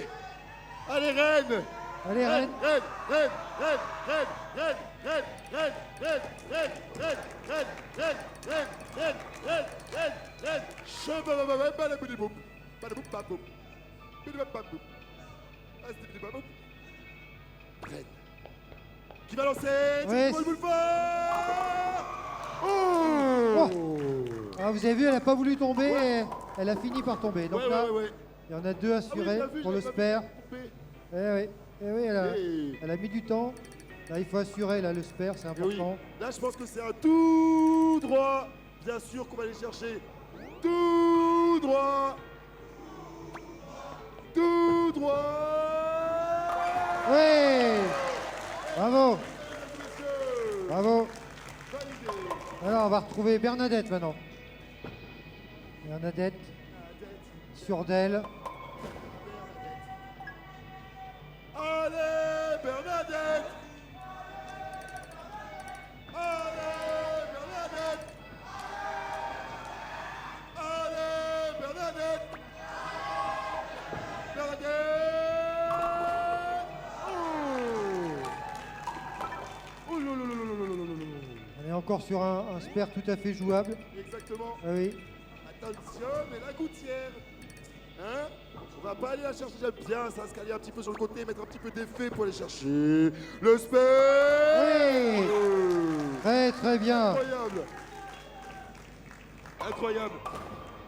allez Reine. Allez, Reine. Reine, Reine, Reine, Reine, Reine, Reine, Reine, Reine, Reine, Reine, Reine, Reine, Reine, Reine, Reine, Reine, Reine, Chababababam, badaboudibou, badaboum, baboum, bidibam, baboum, asdibidibam. Reine. Qui va lancer? Ouais, Boule, boule, Oh. Oh. Ah, vous avez vu, elle n'a pas voulu tomber et elle a fini par tomber. Donc Ouais, là, ouais, ouais. il y en a deux assurés Ah oui, pour le je l'ai spare. pas vu, je l'ai pas vu. Eh oui, Hey. elle a mis du temps. Là, il faut assurer là, le spare, c'est Eh oui. important. Là, je pense que c'est un tout droit. Bien sûr qu'on va aller chercher. Tout droit. Tout droit. Oui. Bravo, Messieurs, bravo. validé. Alors, on va retrouver Bernadette maintenant. Bernadette, sur d'elle. Allez, Bernadette. Allez, Bernadette. Allez, Bernadette. Bernadette. Oh. Oh là là là là là là là là là. On est encore sur un spare tout à fait jouable. Exactement. Ah oui. Attention, mais la gouttière. Hein? On va pas aller la chercher, j'aime bien ça, se caler un petit peu sur le côté, mettre un petit peu d'effet pour aller chercher le spare. Oui. Très très bien. Incroyable. Incroyable.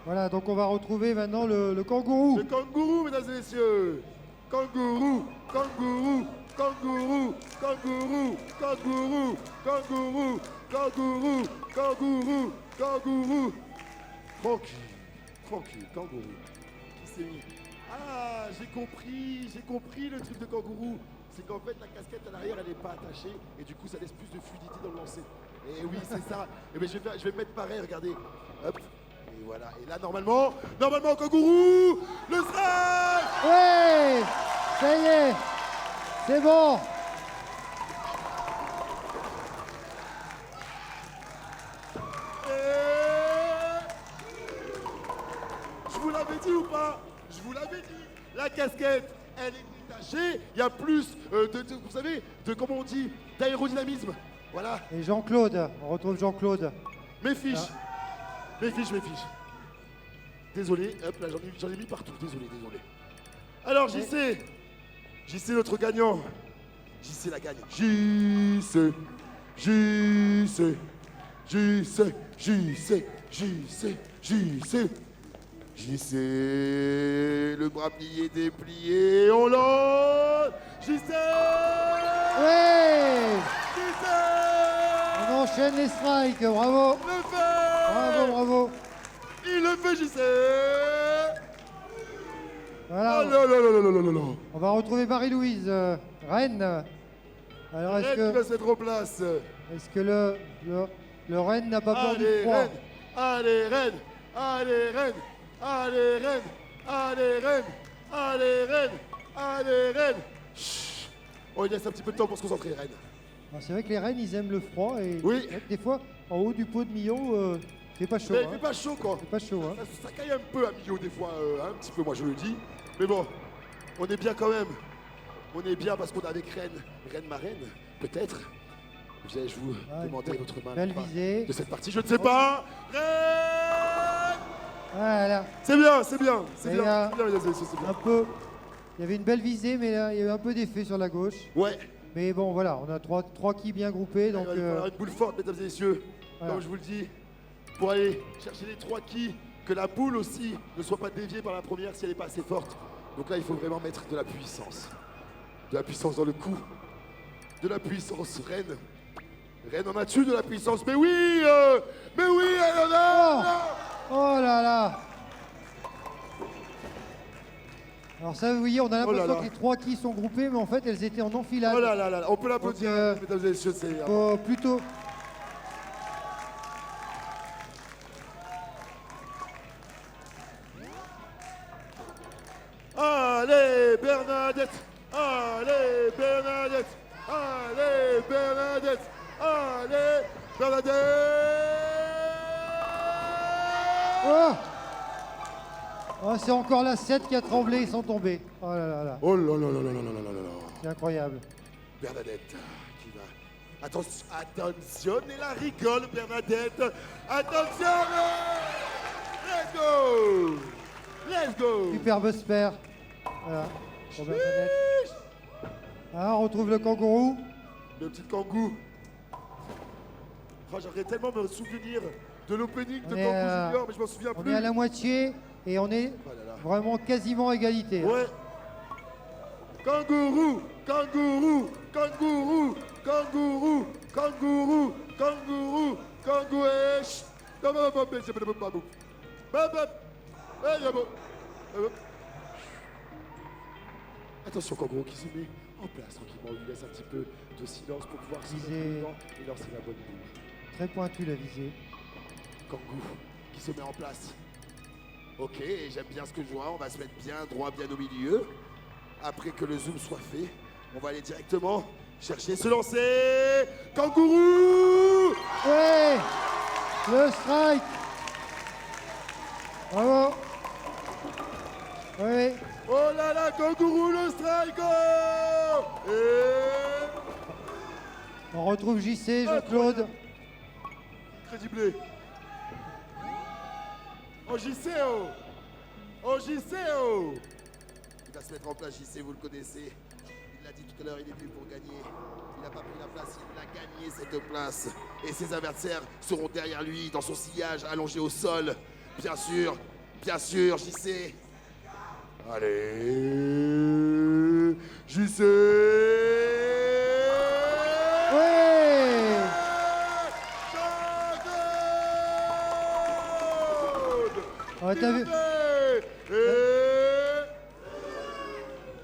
Voilà, donc on va retrouver maintenant le kangourou. Le kangourou, mesdames et messieurs. Kangourou, kangourou, kangourou, kangourou, kangourou, kangourou, kangourou, kangourou, kangourou. Tranquille. Tranquille, kangourou. Qui s'est mis. Ah, j'ai compris le truc de kangourou. C'est qu'en fait, la casquette à l'arrière, elle n'est pas attachée. Et du coup, ça laisse plus de fluidité dans le lancer. Et oui, c'est ça. Et bien, je vais me mettre pareil, regardez. Hop. Et voilà. Et là, normalement, kangourou, le strike. Oui, ça y est, c'est bon. Je vous l'avais dit ou pas? Je vous l'avais dit. La casquette, elle est détachée. Il y a plus vous savez, de comment on dit, d'aérodynamisme. Voilà. Et Jean-Claude, on retrouve Jean-Claude. Mes fiches. Mes fiches. Désolé, hop là, j'en ai mis partout. Désolé. Alors, JC, notre gagnant. JC la gagne. JC, le bras plié, déplié, on lance. JC. Oui, JC. on enchaîne les strikes, bravo. Le fait. Bravo. Il le fait, JC. Voilà, Oh là là. on va retrouver Marie-Louise, Rennes. Alors, Rennes qui va se mettre en place. est-ce que le Rennes n'a pas peur du Allez, froid? Rennes. Allez, Rennes. Allez, Rennes. Allez, Rennes. Allez, Rennes. Allez, Rennes. Allez, Rennes. Chut. On lui laisse un petit peu de temps pour se concentrer, Rennes. Alors, c'est vrai que les Rennes, ils aiment le froid et Oui. des fois, en haut du pot de Millau, c'est pas chaud. Mais il hein. fait pas chaud, quoi. C'est pas chaud, hein. Ça caille un peu à Millau, des fois, un petit peu, moi je le dis. Mais bon, on est bien quand même. On est bien parce qu'on est avec Rennes marraine, peut-être. Je vous demander votre main Belle visée. de cette partie, je ne sais pas. Rennes. Voilà. C'est bien. Et Mesdames et messieurs, c'est bien. Un peu. Il y avait une belle visée, mais là, il y a eu un peu d'effet sur la gauche. Ouais. Mais bon, voilà, on a trois quilles bien groupés. Donc, Il va falloir une boule forte, mesdames et messieurs. voilà. Comme je vous le dis, pour aller chercher les 3 quilles, que la boule aussi ne soit pas déviée par la première si elle n'est pas assez forte. Donc là, il faut vraiment mettre de la puissance. De la puissance dans le cou. De la puissance, Rennes. Rennes en a-tu de la puissance? Mais oui, elle en a. Oh là là. Alors ça, vous voyez, on a Oh là l'impression là. que les 3 quilles sont groupées, mais en fait, elles étaient en enfilade. Oh là là, on peut l'applaudir, Donc, mesdames et messieurs. C'est Plutôt. Allez, Bernadette. Allez, Bernadette. Allez, Bernadette. Allez, Bernadette. Oh, oh, c'est encore la 7 qui a tremblé, ils sont tombés. Oh là là là, Oh là là là là là là là là. c'est incroyable. Bernadette qui va. Attention, et la rigole, Bernadette. Attention. Let's go. Superbe spare. Voilà. Pour Bernadette. Ah, on retrouve le kangourou. Le petit kangou. Oh, j'aimerais tellement me souvenir de l'opening de On est Kangoo à- Junior, mais je m'en souviens On plus. est à la moitié et on est Oh là là. vraiment quasiment à égalité. hein. Ouais. Kangourou, kangourou, kangourou, kangourou, kangourou, kangourou, kangouèche. Attention, kangourou qui se met en place tranquillement. On lui laisse un petit peu de silence pour pouvoir se mettre Viser. dedans et lancer la bonne boule. Très pointu la visée. Kangoo qui se met en place. Ok, j'aime bien ce que je vois. On va se mettre bien droit, bien au milieu. Après que le zoom soit fait, on va aller directement chercher, se lancer. Kangourou. Ouais, le strike. Bravo. Oui, Oh là là, kangourou, le strike. Oh. Et on retrouve JC, Jean-Claude. crédible. Oh JC, oh. Oh JC, oh. Il va se mettre en place, JC, vous le connaissez. Il l'a dit tout à l'heure, il est venu pour gagner. Il n'a pas pris la place, il a gagné cette place. Et ses adversaires seront derrière lui, dans son sillage, allongé au sol. Bien sûr, JC. Allez, JC. Oui. Champion. On va t'as vu, Et...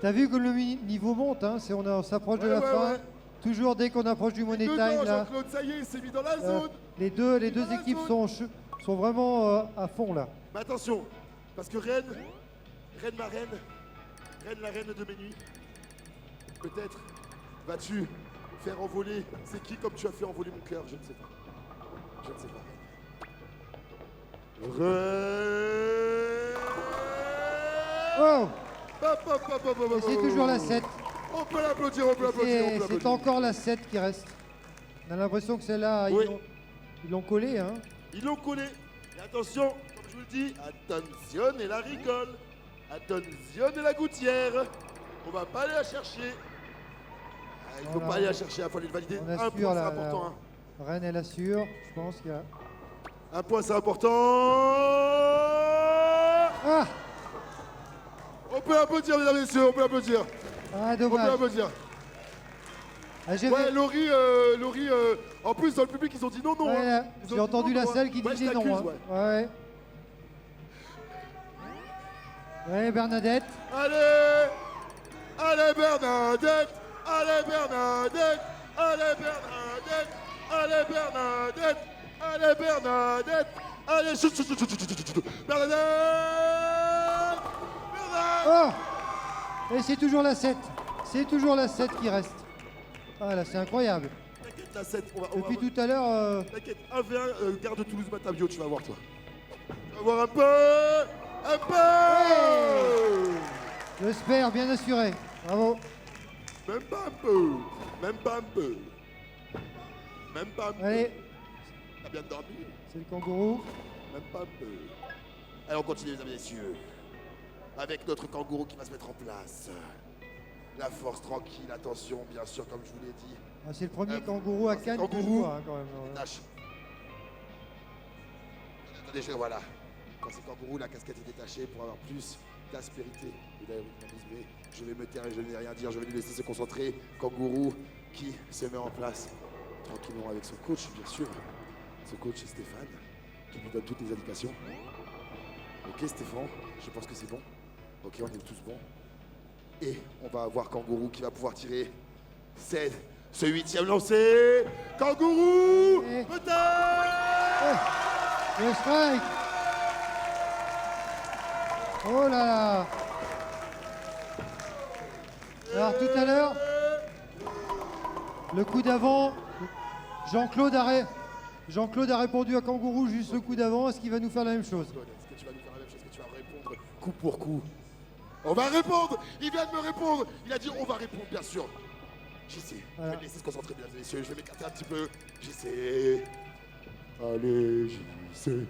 t'as vu que le niveau monte, hein, on s'approche de la Ouais, fin. ouais. Toujours dès qu'on approche du Money Time, Dedans, là, Jean-Claude, ça y est, il s'est mis dans la euh, zone. les deux dans la équipes zone. sont vraiment à fond là. Mais attention, parce que Rennes, ma reine, Rennes la reine de mes nuits, peut-être vas-tu faire envoler, c'est qui comme tu as fait envoler mon cœur, je ne sais pas. Je ne sais pas. Oh, Rennes. et c'est toujours la 7. On peut l'applaudir, on peut l'applaudir, on peut C'est l'applaudir. encore la 7 qui reste. On a l'impression que celle-là, Oui. ils l'ont collé. Hein. Ils l'ont collé. Et attention, comme je vous le dis, attention et la rigole. Attention et la gouttière. On va pas aller la chercher. Ah, il faut Voilà. pas aller la chercher, il faut aller le valider. On Un assure point, c'est la, important. Hein. Rennes, elle assure. Je pense qu'il y a... Un point, c'est important. Ah, On peut applaudir, mesdames et messieurs, on peut applaudir. ah On peut dommage. applaudir. Ah, j'ai Ouais, fait- Laurie, en plus, dans le public, ils ont dit non, non. ouais, hein. là, Ils j'ai ont dit entendu non, la non, salle hein. qui Ouais, disait je non. t'accuse, Hein. ouais. Ouais, Bernadette. Allez, allez Bernadette, allez Bernadette, allez Bernadette, allez Bernadette, allez Bernadette, allez chut, chut, chut, chut, chut, chut, chut. Bernadette, Bernadette. Oh, et c'est toujours la 7. C'est toujours la 7 qui reste. Ah là, c'est incroyable. T'inquiète, la 7, on va Depuis tout à l'heure, t'inquiète, 1v1, garde Toulouse Matabio, tu vas voir toi. Tu vas voir un peu, un peu. le Sper bien assuré. Bravo. Même pas un peu, même pas un peu, même pas un peu. Allez, T'as bien dormi? c'est le kangourou. Même pas un peu. Allez, on continue, mesdames et messieurs. Avec notre kangourou qui va se mettre en place. La force tranquille, attention, bien sûr, comme je vous l'ai dit. Ah, c'est le premier kangourou à c'est Cannes que je kangourou. vois, hein, quand même. Tâche. Attendez, voilà. Quand c'est kangourou, la casquette est détachée pour avoir plus d'aspérité et d'aérodynamisme. Je vais me taire et je ne vais rien dire, je vais lui laisser se concentrer. Kangourou qui se met en place tranquillement avec son coach, bien sûr. Ce coach, c'est Stéphane, qui lui donne toutes les indications. Ok Stéphane, je pense que c'est bon. Ok, on est tous bons. Et on va avoir Kangourou qui va pouvoir tirer ce 8e lancé. Kangourou, Et- peut-être. Le strike. Oh là là. Alors tout à l'heure, le coup d'avant, Jean-Claude a répondu à Kangourou juste le coup d'avant. Est-ce qu'il va nous faire la même chose? Est-ce que tu vas nous faire la même chose? Est-ce que tu vas répondre coup pour coup? On va répondre. Il vient de me répondre. Il a dit on va répondre, bien sûr. J'y sais. Je Voilà. vais le laisser se concentrer, mesdames et messieurs. Je vais m'écarter un petit peu. J'y sais. Allez, j'y sais.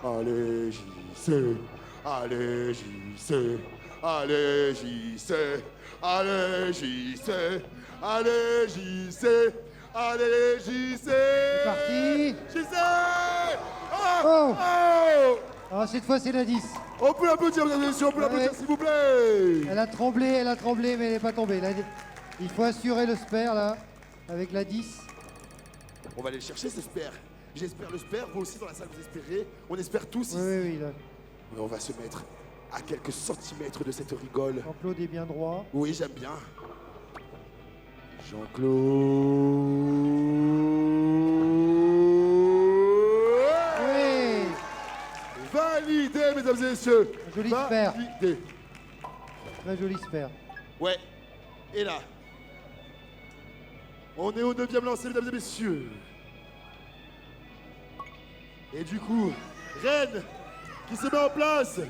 Allez, j'y sais. Allez, j'y sais. Allez, j'y sais. Allez, j'y sais. Allez, j'y sais. Allez, j'y sais. C'est parti. J'y sais. Oh. Oh. Alors cette fois c'est la 10. On peut l'applaudir, mesdames et messieurs, on peut l'applaudir, Ouais. s'il vous plaît. Elle a tremblé, mais elle n'est pas tombée. Là, il faut assurer le spare là, avec la 10. On va aller le chercher, j'espère. J'espère le spare, vous aussi dans la salle, vous espérez. On espère tous Oui, ici. oui, oui. Là. Mais on va se mettre à quelques centimètres de cette rigole. Jean-Claude est bien droit. Oui, j'aime bien. Jean-Claude. Oui. Validé, mesdames et messieurs. Un joli spare. Validé. Très joli spare. Ouais. Et là, on est au 9e lancé, mesdames et messieurs. Et du coup, Rennes qui se met en place.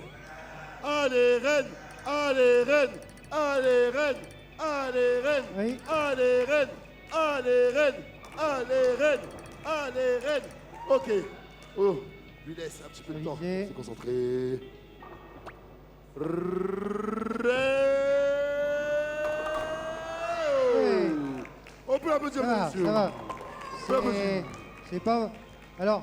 Allez, Rennes. Allez, Rennes. Allez, Rennes. Allez, Rennes. Oui. Allez, Rennes. Allez, Rennes. Allez, Rennes. Allez, Rennes. Ok. Oh, lui laisse un petit peu de temps. Validé. Se concentrer. Oui. On peut applaudir, Ça va, monsieur. ça va. Ça va, C'est pas. Alors,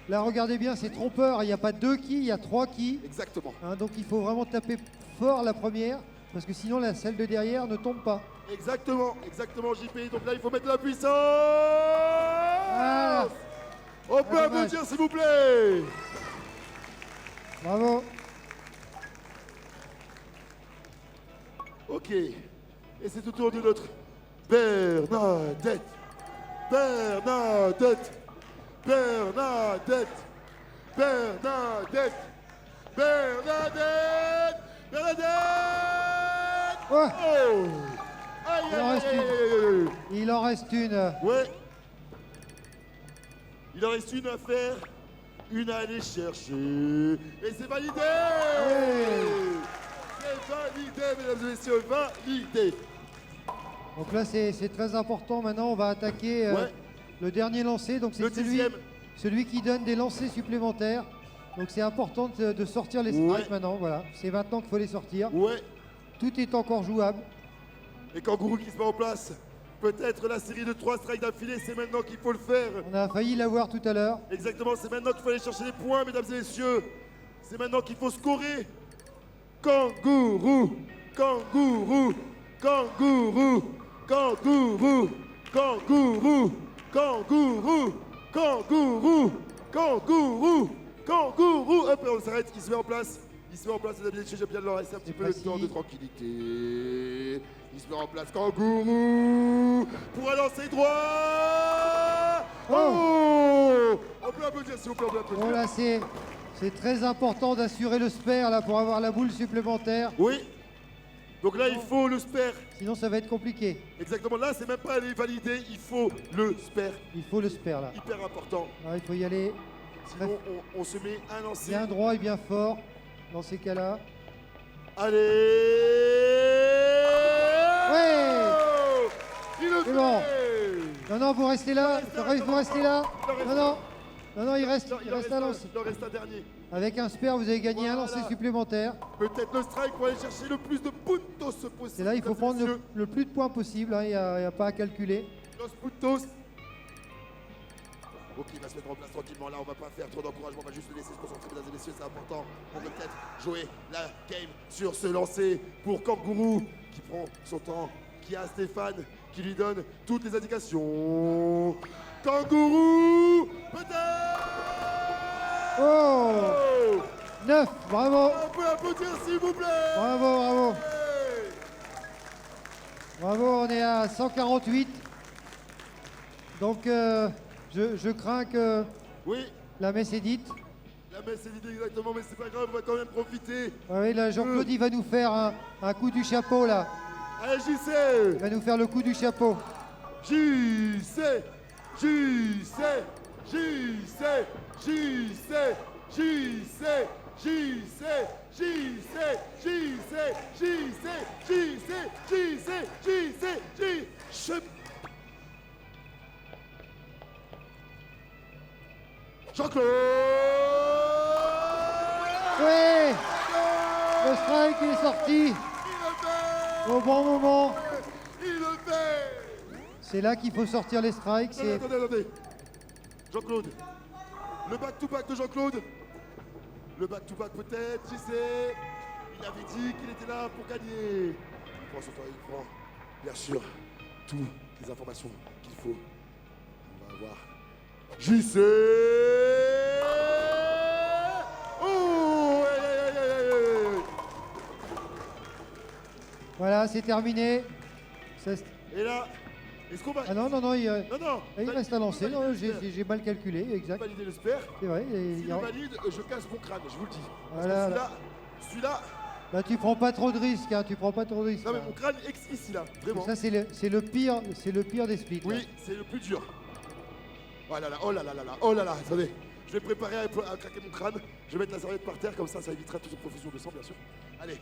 là, regardez bien, c'est trompeur. Il n'y a pas 2 quilles, il y a 3 quilles. Exactement. Hein, donc il faut vraiment taper fort la première, parce que sinon la celle de derrière ne tombe pas. Exactement, exactement, JP. Donc là, il faut mettre de la puissance. Ah. On peut dommage. applaudir, s'il vous plaît. Bravo. Ok. Et c'est au tour de notre Bernadette. Bernadette. Bernadette. Bernadette. Bernadette. Bernadette. Ouais. Oh. Aïe, Il en aïe, reste aïe, une. aïe, aïe, aïe. Il en reste une. Ouais. Il en reste une à faire, une à aller chercher. Et c'est validé. C'est validé, mesdames et messieurs, validé. Donc là, c'est très important. Maintenant, on va attaquer Ouais. le dernier lancer. Donc Le c'est dixième. celui qui donne des lancers supplémentaires. Donc c'est important de sortir les strikes Ouais. maintenant. Voilà, c'est maintenant qu'il faut les sortir. Ouais. Tout est encore jouable. Et Kangourou qui se met en place. Peut-être la série de 3 strikes d'affilée, c'est maintenant qu'il faut le faire. On a failli l'avoir tout à l'heure. Exactement, c'est maintenant qu'il faut aller chercher les points, mesdames et messieurs. C'est maintenant qu'il faut scorer. Kangourou, kangourou, kangourou, kangourou, kangourou, kangourou, kangourou, kangourou, kangourou. Hop, on s'arrête, il se met en place. Il se met en place, mesdames et messieurs, j'aime bien leur laisser un petit peu le facile. temps de tranquillité. Il se met en place, kangourou, pour un lancer droit. Oh, on peut applaudir, s'il vous plaît, on peut applaudir. Oh là, c'est très important d'assurer le spare là pour avoir la boule supplémentaire. Oui. Donc là, il faut le spare. Sinon, ça va être compliqué. Exactement. Là, c'est même pas aller valider. Il faut le spare. Il faut le spare là. Hyper important. Ah, il faut y aller Sinon, on se met un lancer. bien droit et bien fort dans ces cas-là. Allez. Ouais. Oh, il le C'est fait. bon. Non, non, vous restez là. Vous restez là. Non, non. Non, non, il reste un lancer. Il en reste un dernier. Avec un spare, vous avez gagné un Voilà. lancer supplémentaire. Peut-être le strike pour aller chercher le plus de puntos possible. Et là, il faut mesdames et prendre messieurs. le plus de points possible. Il n'y a pas à calculer. Los puntos. Ok, il va se mettre en place tranquillement. Là, on va pas faire trop d'encouragement. On va juste le laisser se concentrer, mesdames et messieurs. C'est important. On peut peut-être jouer la game sur ce lancer pour Kangourou qui prend son temps, qui a Stéphane qui lui donne toutes les indications. Kangourou, peut-être. Oh, Oh, 9, bravo. on peut applaudir, s'il vous plaît. Bravo, bravo. Hey. Bravo, on est à 148. Donc, je crains que Oui, la messe est dite. la messe est l'idée exactement, mais c'est pas grave, on va quand même profiter. Ah oui, là, Jean-Claude, il va nous faire un coup du chapeau, là. Allez, JC. Il va nous faire le coup du chapeau. JC, JC, JC, JC, JC, JC, JC, JC, JC, JC, JC, JC, Jean-Claude. Oui, le strike, il est sorti Il le fait. au bon moment. Il le fait. C'est là qu'il faut sortir les strikes. Attendez. Jean-Claude. Le back-to-back de Jean-Claude. Le back-to-back peut-être, tu sais. Il avait dit qu'il était là pour gagner. Il prend son temps, il prend, bien sûr, toutes les informations qu'il faut. On va voir. JC. Oh, hey. Voilà, c'est terminé. Et là, est-ce qu'on va... Ah non, non, non, il Non. il reste à lancer. Non, j'ai mal calculé, exact. Valider le spare. C'est vrai. Si je valide, je casse mon crâne, je vous le dis. Parce que Voilà. celui-là, Là, tu prends pas trop de risques, hein, tu prends pas trop de risques. non mais hein. mon crâne ici là, vraiment. Ça, c'est le pire des splits. Oui, c'est le plus dur. Oh là là, attendez. Je vais préparer à craquer mon crâne. Je vais mettre la serviette par terre, comme ça évitera toute profusion de sang, bien sûr. Allez,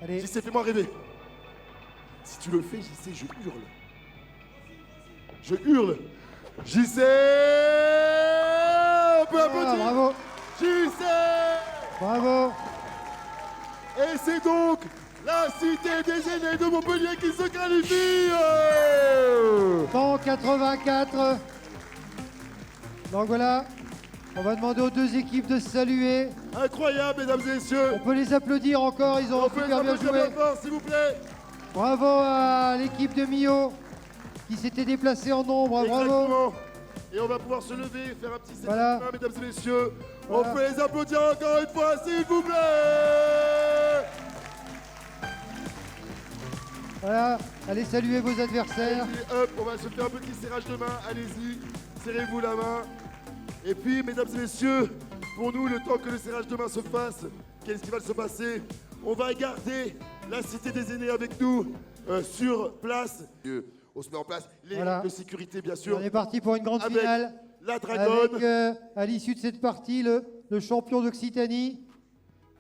Allez, JC, fais-moi rêver. Si tu le fais, JC, je hurle. Je hurle. JC, on peut applaudir. bravo, JC. bravo. Et c'est donc la cité des aînés de Montpellier qui se qualifie. 184. Donc voilà, on va demander aux deux équipes de se saluer. Incroyable, mesdames et messieurs. On peut les applaudir encore, ils ont On peut les super bien applaudir joué. bien fort, s'il vous plaît. Bravo à l'équipe de Mio qui s'était déplacée en nombre, bravo. Exactement. Et on va pouvoir se lever, faire un petit Voilà. mesdames et messieurs. Voilà. On peut les applaudir encore une fois, s'il vous plaît. Voilà, allez saluer vos adversaires. Allez-y, hop, on va se faire un petit serrage de main. Allez-y, serrez-vous la main. Et puis, mesdames et messieurs, pour nous, le temps que le serrage de main se fasse, qu'est-ce qui va se passer? On va garder la Cité des Aînés avec nous sur place. On se met en place, les Voilà. règles de sécurité, bien sûr. On est parti pour une grande Avec finale. la Dragonne. Avec, à l'issue de cette partie, le champion d'Occitanie.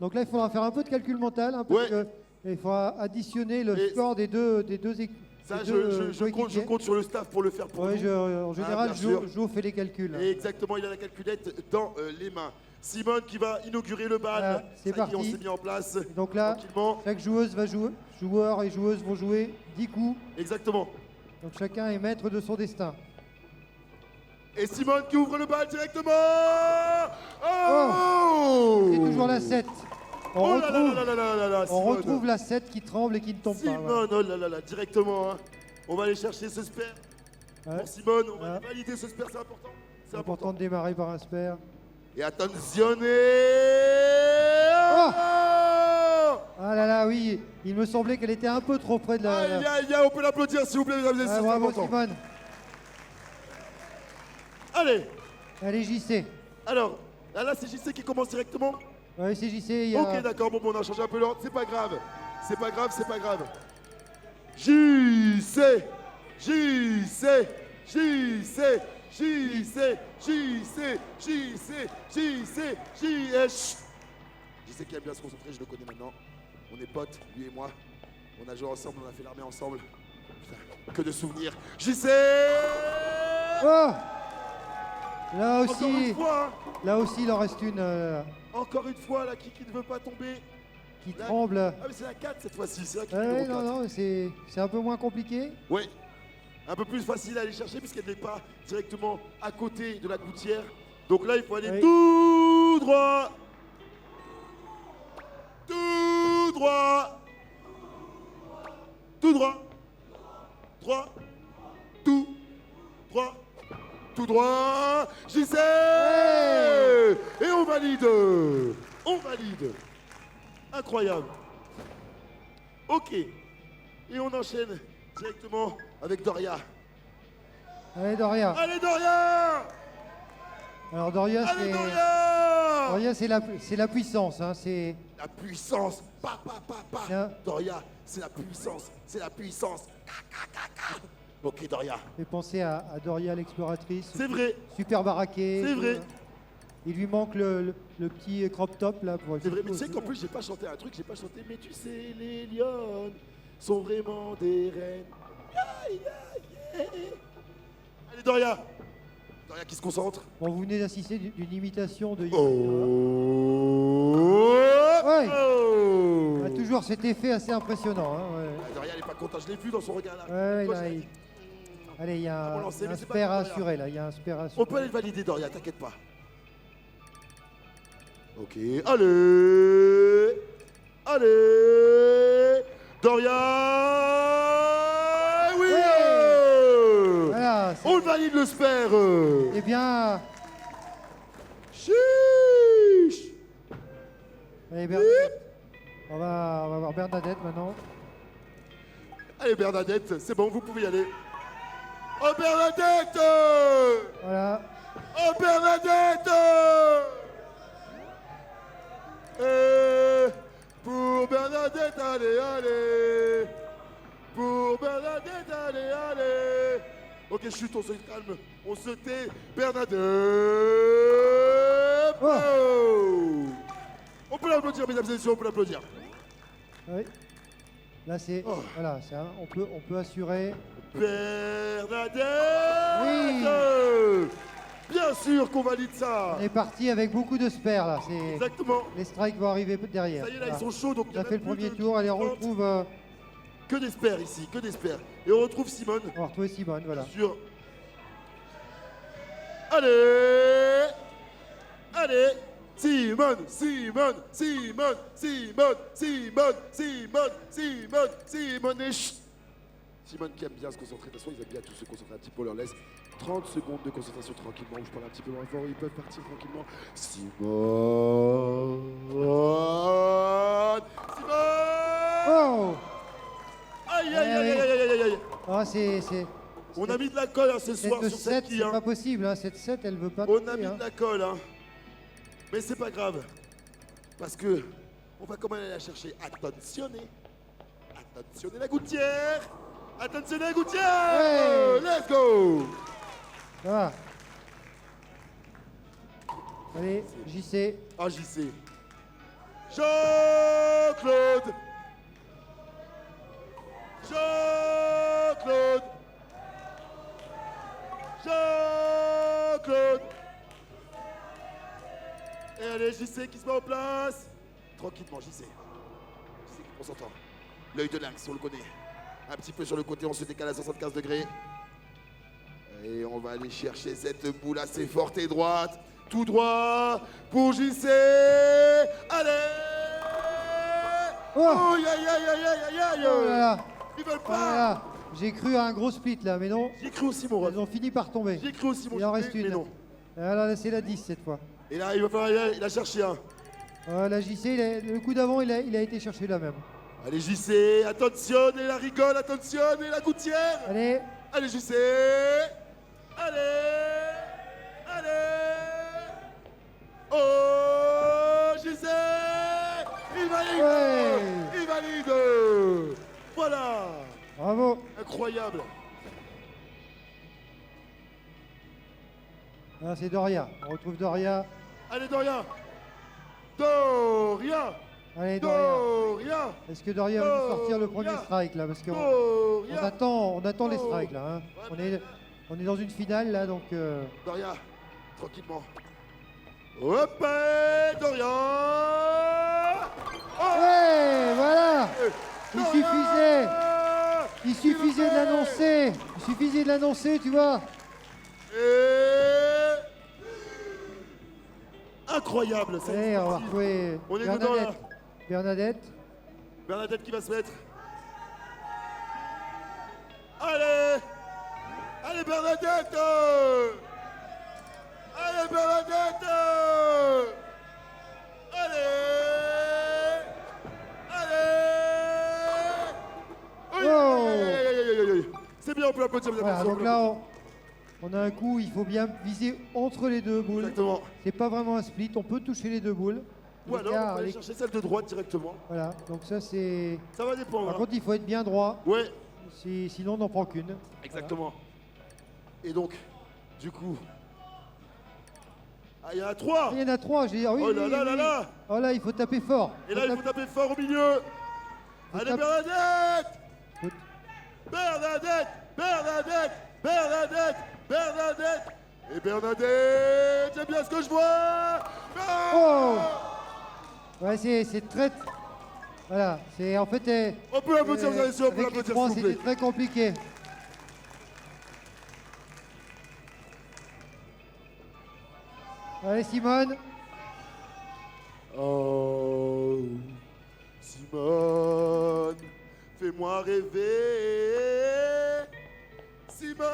Donc là, il faudra faire un peu de calcul mental, hein, parce Ouais. il faudra additionner le Et score des deux équipes. Ça, je compte sur le staff pour le faire pour Ouais, nous. en général, bien sûr. Jo fait les calculs. Et exactement, il a la calculette dans les mains. Simone qui va inaugurer le bal. Voilà, c'est Ça y est, parti. on s'est mis en place. Et donc là, Tranquillement. chaque joueuse va jouer, joueur et joueuse vont jouer 10 coups. Exactement. Donc chacun est maître de son destin. Et Simone qui ouvre le bal directement. Oh, C'est toujours la 7. On, Oh là là retrouve, là là là là là, on Simone. retrouve la 7 qui tremble et qui ne tombe pas. Simone, oh là là là, directement. Hein. On va aller chercher ce spare. Ouais. Pour Simone, on va Ouais. aller valider ce spare, c'est important. C'est important de démarrer par un spare. Et attenzione. Oh Ah là là, oui, il me semblait qu'elle était un peu trop près de la... Aïe aïe aïe, on peut l'applaudir s'il vous plaît, mesdames et messieurs, Ah, c'est bravo important. Simone. Allez, Allez JC. alors, là c'est JC qui commence directement. Ouais, c'est JC, il y a... Ok, d'accord, bon, on a changé un peu l'ordre, c'est pas grave. C'est pas grave, c'est pas grave. JC, JC, JC, JC, JC, JC, JC, JC. JC qui aime bien se concentrer, je le connais maintenant. On est potes, lui et moi. On a joué ensemble, on a fait l'armée ensemble. Putain, que de souvenirs. JC. Oh Là Encore une aussi, fois, hein. là aussi, il en reste une Encore une fois, là, qui ne veut pas tomber. qui Là. tremble. Ah mais c'est la 4 cette fois-ci, c'est la qui Ouais, numéro 4. non, c'est un peu moins compliqué. Oui, un peu plus facile à aller chercher puisqu'elle n'est pas directement à côté de la gouttière. Donc là, il faut aller Oui. tout droit. Tout droit. Tout droit. Droit. Tout droit. Tout droit. J'y sais. Ouais. Et on valide. On valide. Incroyable. Ok. Et on enchaîne directement avec Doria. Allez Doria. Allez Doria. Alors Doria, Allez c'est... Doria. Doria, c'est la puissance, hein, c'est... La puissance. Pa, pa, pa, pa. Tiens. Doria, c'est la puissance. C'est la puissance. Ka, ka, ka, ka. Ok Doria. fait penser à Doria l'exploratrice. C'est vrai. Super baraqué. C'est vrai. Il lui manque le petit crop top là pour... C'est vrai, mais tu sais qu'en plus, j'ai pas chanté un truc, j'ai pas chanté, mais tu sais, les lionnes sont vraiment des reines. Aïe, aïe, aïe. Allez, Doria. Doria qui se concentre. Bon, vous venez d'assister d'une imitation de... Oh. Ouais. Oh. Il a toujours cet effet assez impressionnant. Hein, ouais. Ah, Doria, elle est pas contente, je l'ai vu dans son regard là. Ouais, Quand là, je l'ai il- dit, Allez, il y a Ah, bon, un, lancé, il y a mais un c'est pas spare à grave, assurer là, il y a un spare à On assurer. peut aller le valider, Doria, t'inquiète pas. Ok, allez. Allez. Doria. Oui. Voilà, On le valide le spare. eh bien, Chiche. allez, Bernadette. On va voir Bernadette maintenant. Allez Bernadette, c'est bon, vous pouvez y aller. Oh Bernadette. Voilà. Oh Bernadette. Et pour Bernadette, allez, allez. Pour Bernadette, allez, allez. Ok, chut, on se calme, on se tait. Bernadette. Oh. Oh. On peut l'applaudir, mesdames et messieurs, on peut l'applaudir. Oui. Là, c'est. Oh. Voilà, on peut assurer. Bernadette. Oui. Bien sûr qu'on valide ça. On est parti avec beaucoup de spares là. C'est... Exactement. Les strikes vont arriver derrière. Ça y est, là, Voilà. ils sont chauds, donc il y On a a fait le même plus premier de- tour, allez, on 30. retrouve, Que des spares ici, que des spares. Et on retrouve Simone, on va retrouver Simone, voilà. sur... Allez. Allez. Simone, Simone, Simone, Simone, Simone, Simone, Simone, Simone et chut. Simone qui aime bien se concentrer, de toute façon ils aiment bien tous se concentrer un petit peu, on leur laisse 30 secondes de concentration tranquillement, où je parle un petit peu moins fort, ils peuvent partir tranquillement. Simone. Oh! Aïe aïe aïe aïe aïe aïe aïe. Ah, On a mis de la colle hein, ce soir cette sur 7, cette qui c'est hein. pas possible. Hein. Cette 7, elle veut pas On a tomber, mis hein. de la colle hein. Mais c'est pas grave. Parce que on va quand même aller la chercher. Attentionnez. Attentionnez la gouttière. Attentionnez la gouttière. Ouais. Let's go. Ça va. Allez, JC. Ah j'y sais. Jean-Claude. Jean-Claude. Jean-Claude. Et allez, JC qui se met en place. Tranquillement, JC. JC qui prend son temps. L'œil de lynx, on le connaît. Un petit peu sur le côté, on se décale à 75 degrés. Et on va aller chercher cette boule assez forte et droite. Tout droit pour JC. Allez. Oh, Oh, aïe, aïe, aïe, aïe, aïe, aïe. oh là là. Ils veulent Oh là pas. là. J'ai cru à un gros split là, mais non. J'ai cru aussi, mon Ils ref. ont fini par tomber. J'ai cru aussi, mon Il en JC, reste mais une. non. Ah là, c'est la 10 cette fois. Et là, il va falloir, il a cherché un. Ah, la JC, le coup d'avant, il a été chercher là même. Allez, JC, attention, et la rigole, attention, et la gouttière. Allez, Allez, JC. Allez. Allez. Oh, JC. Il valide. Ouais. Il valide. Voilà. bravo. Incroyable. Ah, c'est Doria. On retrouve Doria. Allez, Dorian. Dorian. Allez, Doria. Dorian. Est-ce que Doria va nous sortir le premier strike là? Parce qu'on Dorian. on attend les strikes là. Hein. On est dans une finale là, donc. Dorian, tranquillement. Hop, Dorian. Oh, Ouais, voilà. Dorian. Il suffisait de l'annoncer. Il suffisait de l'annoncer, tu vois. Et... Incroyable, cette Allez, on va partie. retrouver On est dedans, là. Bernadette. Bernadette qui va se mettre. Allez. Allez, Bernadette. Allez, Bernadette. Allez. Allez. Aïe, Oh. aïe, aïe, aïe, aïe, aïe, aïe. C'est bien, on peut applaudir. Voilà, attention, donc on peut là, on a un coup, il faut bien viser entre les deux boules. Exactement. C'est pas vraiment un split, on peut toucher les deux boules. Ou alors, on L'écart, va aller les- chercher celle de droite directement. Voilà, donc ça c'est. Ça va dépendre. Par hein. contre, il faut être bien droit, Ouais, sinon on n'en prend qu'une. exactement. Et donc, du coup. Ah, il y en a trois. Il y en a trois, j'ai dit. Ah oui, Oh là oui, là oui, là oui. là. Oh là, il faut taper fort. Et là, il faut taper fort au milieu. Allez, taper- Bernadette. Faut- Bernadette. Bernadette. Bernadette. Bernadette. Et Bernadette, j'aime bien ce que je vois. Oh. Ouais, c'est très. Voilà, c'est en fait. On peut applaudir, vous avez sûr, on peut avec les applaudir, trois, s'il vous c'était plaît. très compliqué. Allez, Simone. Oh, Simone, fais-moi rêver. Simone.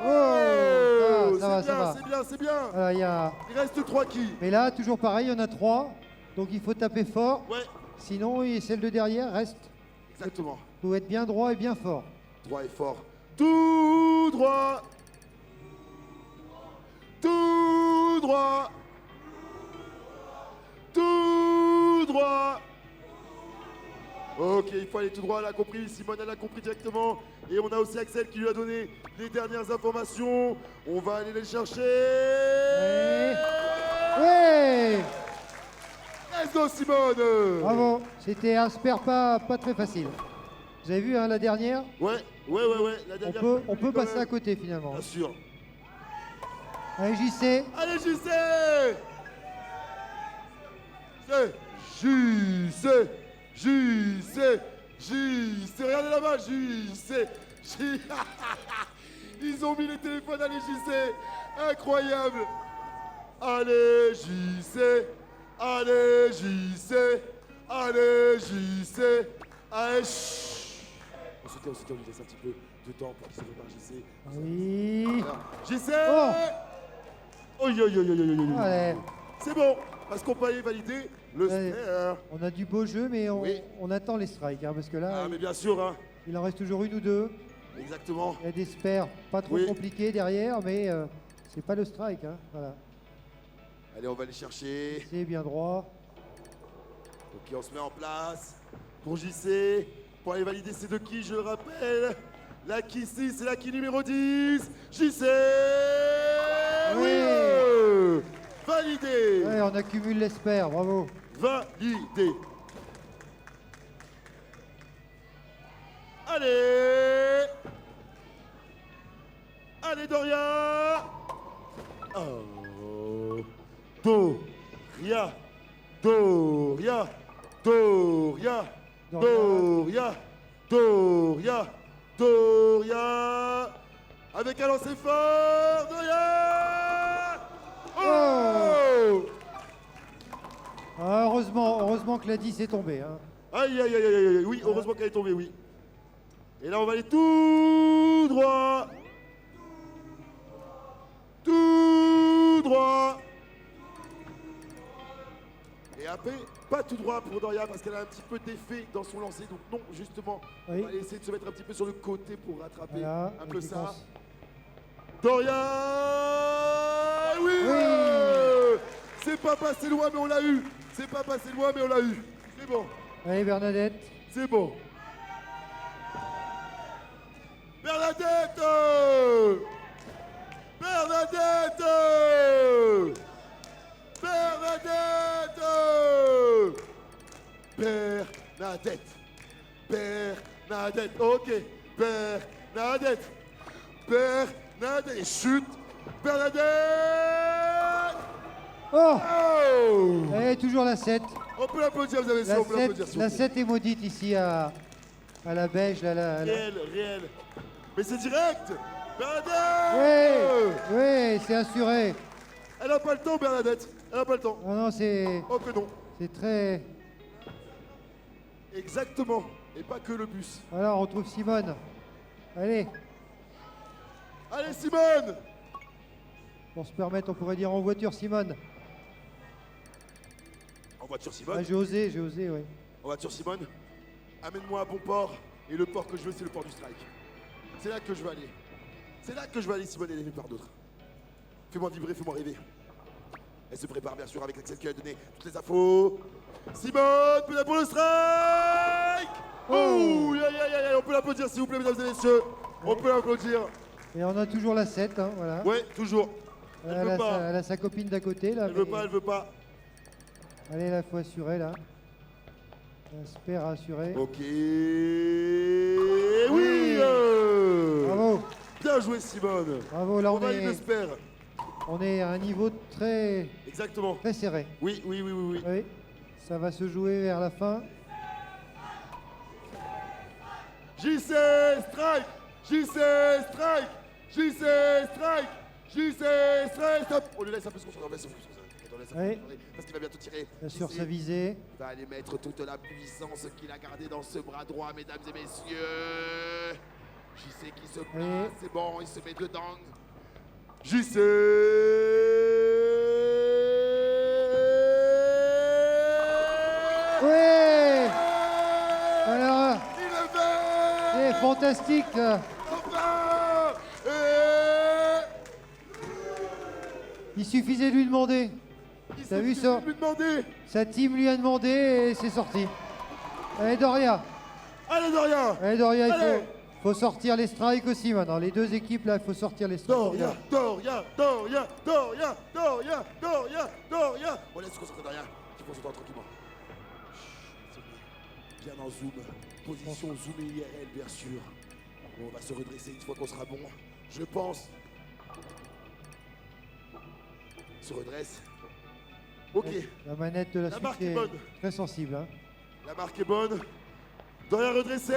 Oh, ça va, c'est ça bien, va. c'est bien, c'est bien. Voilà, il y a. Il reste 3 qui? Mais là, toujours pareil, il y en a trois. Donc il faut taper fort. Ouais, Sinon, celle de derrière reste. exactement. Il faut être bien droit et bien fort. Droit et fort. Tout droit. Tout droit. Tout droit. Ok, il faut aller tout droit, elle a compris, Simone elle a compris directement. Et on a aussi Axel qui lui a donné les dernières informations. On va aller les chercher. Ouais. Let's go Simone. Bravo. C'était un spare pas très facile. Vous avez vu hein, la dernière? Ouais. La On dernière peut, plus on peut quand passer même. à côté finalement. Bien sûr. Allez, JC. Allez JC. JC. Regardez là-bas, JC. Ils ont mis les téléphones, allez JC. Incroyable. Allez JC. Allez JC. Allez JC. JC. Allez, chut. On se tait, on lui laisse un petit peu de temps pour qu'il se prépare JC. Oui. Alors, JC. Oh. Oi, oi, oi, oi, oi, oi. Allez. C'est bon, parce qu'on peut aller valider le Allez. spare. On a du beau jeu, mais Oui. on attend les strikes, hein, parce que là, Ah, mais bien sûr, hein. il en reste toujours une ou deux. Exactement. Il y a des spares pas trop Oui. compliqués derrière, mais c'est pas le strike. Hein, voilà. Allez, on va aller chercher. C'est bien droit. Ok, on se met en place pour JC. Pour aller valider ces deux quilles, je le rappelle. La quille 6 et la quille numéro 10. JC. Oui. Validé. Ouais, on accumule les spares, bravo. Validé. Allez. Allez, Doria. Oh. Doria. Doria. Doria. Doria. Doria. Doria. Avec un lancer fort. Doria. Oh. Ah, heureusement que la 10 est tombée. Hein. Aïe, aïe, aïe, aïe, aïe. Oui, heureusement qu'elle est tombée, oui. Et là, on va aller tout droit. Tout droit. Et après, pas tout droit pour Doria parce qu'elle a un petit peu d'effet dans son lancer. Donc non, justement, Oui. on va essayer de se mettre un petit peu sur le côté pour rattraper Voilà, un peu et ça. défense. Doria. Oui, Oui. C'est pas passé loin, mais on l'a eu. C'est pas passé loin, mais on l'a eu. C'est bon. Allez, Bernadette. C'est bon. Bernadette. Bernadette. Bernadette. Bernadette. Bernadette. Ok. Bernadette. Bernadette. Et chute. Bernadette. Oh. Oh. Allez, toujours la 7. On peut l'applaudir, vous avez La on peut l'applaudir. 7, s'il la vous plaît. 7 est maudite ici à la beige. Là. Réel, réel. Mais c'est direct. Bernadette. Oui, c'est assuré. Elle n'a pas le temps, Bernadette. Elle n'a pas le temps. Non, c'est Oh que non. très... Exactement. Et pas que le bus. Voilà, on retrouve Simone. Allez, Allez, Simone. pour se permettre, on pourrait dire en voiture, Simone. En voiture, Ah, Simone. j'ai osé, oui. En voiture, Simone. Amène-moi à bon port. Et le port que je veux, c'est le port du strike. C'est là que je veux aller. C'est là que je veux aller, Simone, et les par d'autres. Fais-moi vibrer, fais-moi rêver. Elle se prépare, bien sûr, avec Axel qui a donné toutes les infos. Simone, peut pour le strike. Oh, aïe, aïe, aïe, on peut l'applaudir, s'il vous plaît, mesdames et messieurs. On peut l'applaudir. Et on a toujours la 7, hein, voilà. Ouais, toujours. Elle, Elle veut pas. elle a sa copine d'à côté, là. Elle veut mais- pas, elle veut pas. Allez, là, faut assurer, là. Un spare à assurer. Ok. Oui. Bravo, Bien joué, Simone. bravo, là, On va aller l'espère. on est à un niveau très, Exactement. très serré. Oui, oui, oui, oui, oui. Oui, ça va se jouer vers la fin. JC strike. JC strike. JC strike. JC strike. Stop. On lui laisse un peu se concentrer. On laisse un peu se concentrer. On laisse un peu se Oui. concentrer, parce qu'il va bientôt tirer. Bien sûr, JC sa visée. va aller mettre toute la puissance qu'il a gardée dans ce bras droit, mesdames et messieurs. JC qui se place. Oui. C'est bon, il se met dedans. JC. Oui. Alors, Il le fait. c'est fantastique. Enfin. Et... Il suffisait de lui demander. Il T'as s'est vu fait ça lui demander. Sa team lui a demandé et c'est sorti. Allez, Doria. Allez, Doria. Allez, Doria, il Allez. faut sortir les strikes aussi maintenant. Les deux équipes, là, il faut sortir les strikes. Doria, Doria, Doria, Doria, Doria, Doria, Doria. On laisse se concentrer, Doria. Qui prend son temps tranquillement. Chut, bien en zoom. Position zoom IRL, bien sûr. On va se redresser une fois qu'on sera bon. Je pense. Se redresse. Ok. La manette de la, La suite marque est est bonne. très sensible. Hein. La marque est bonne. Doria redressé.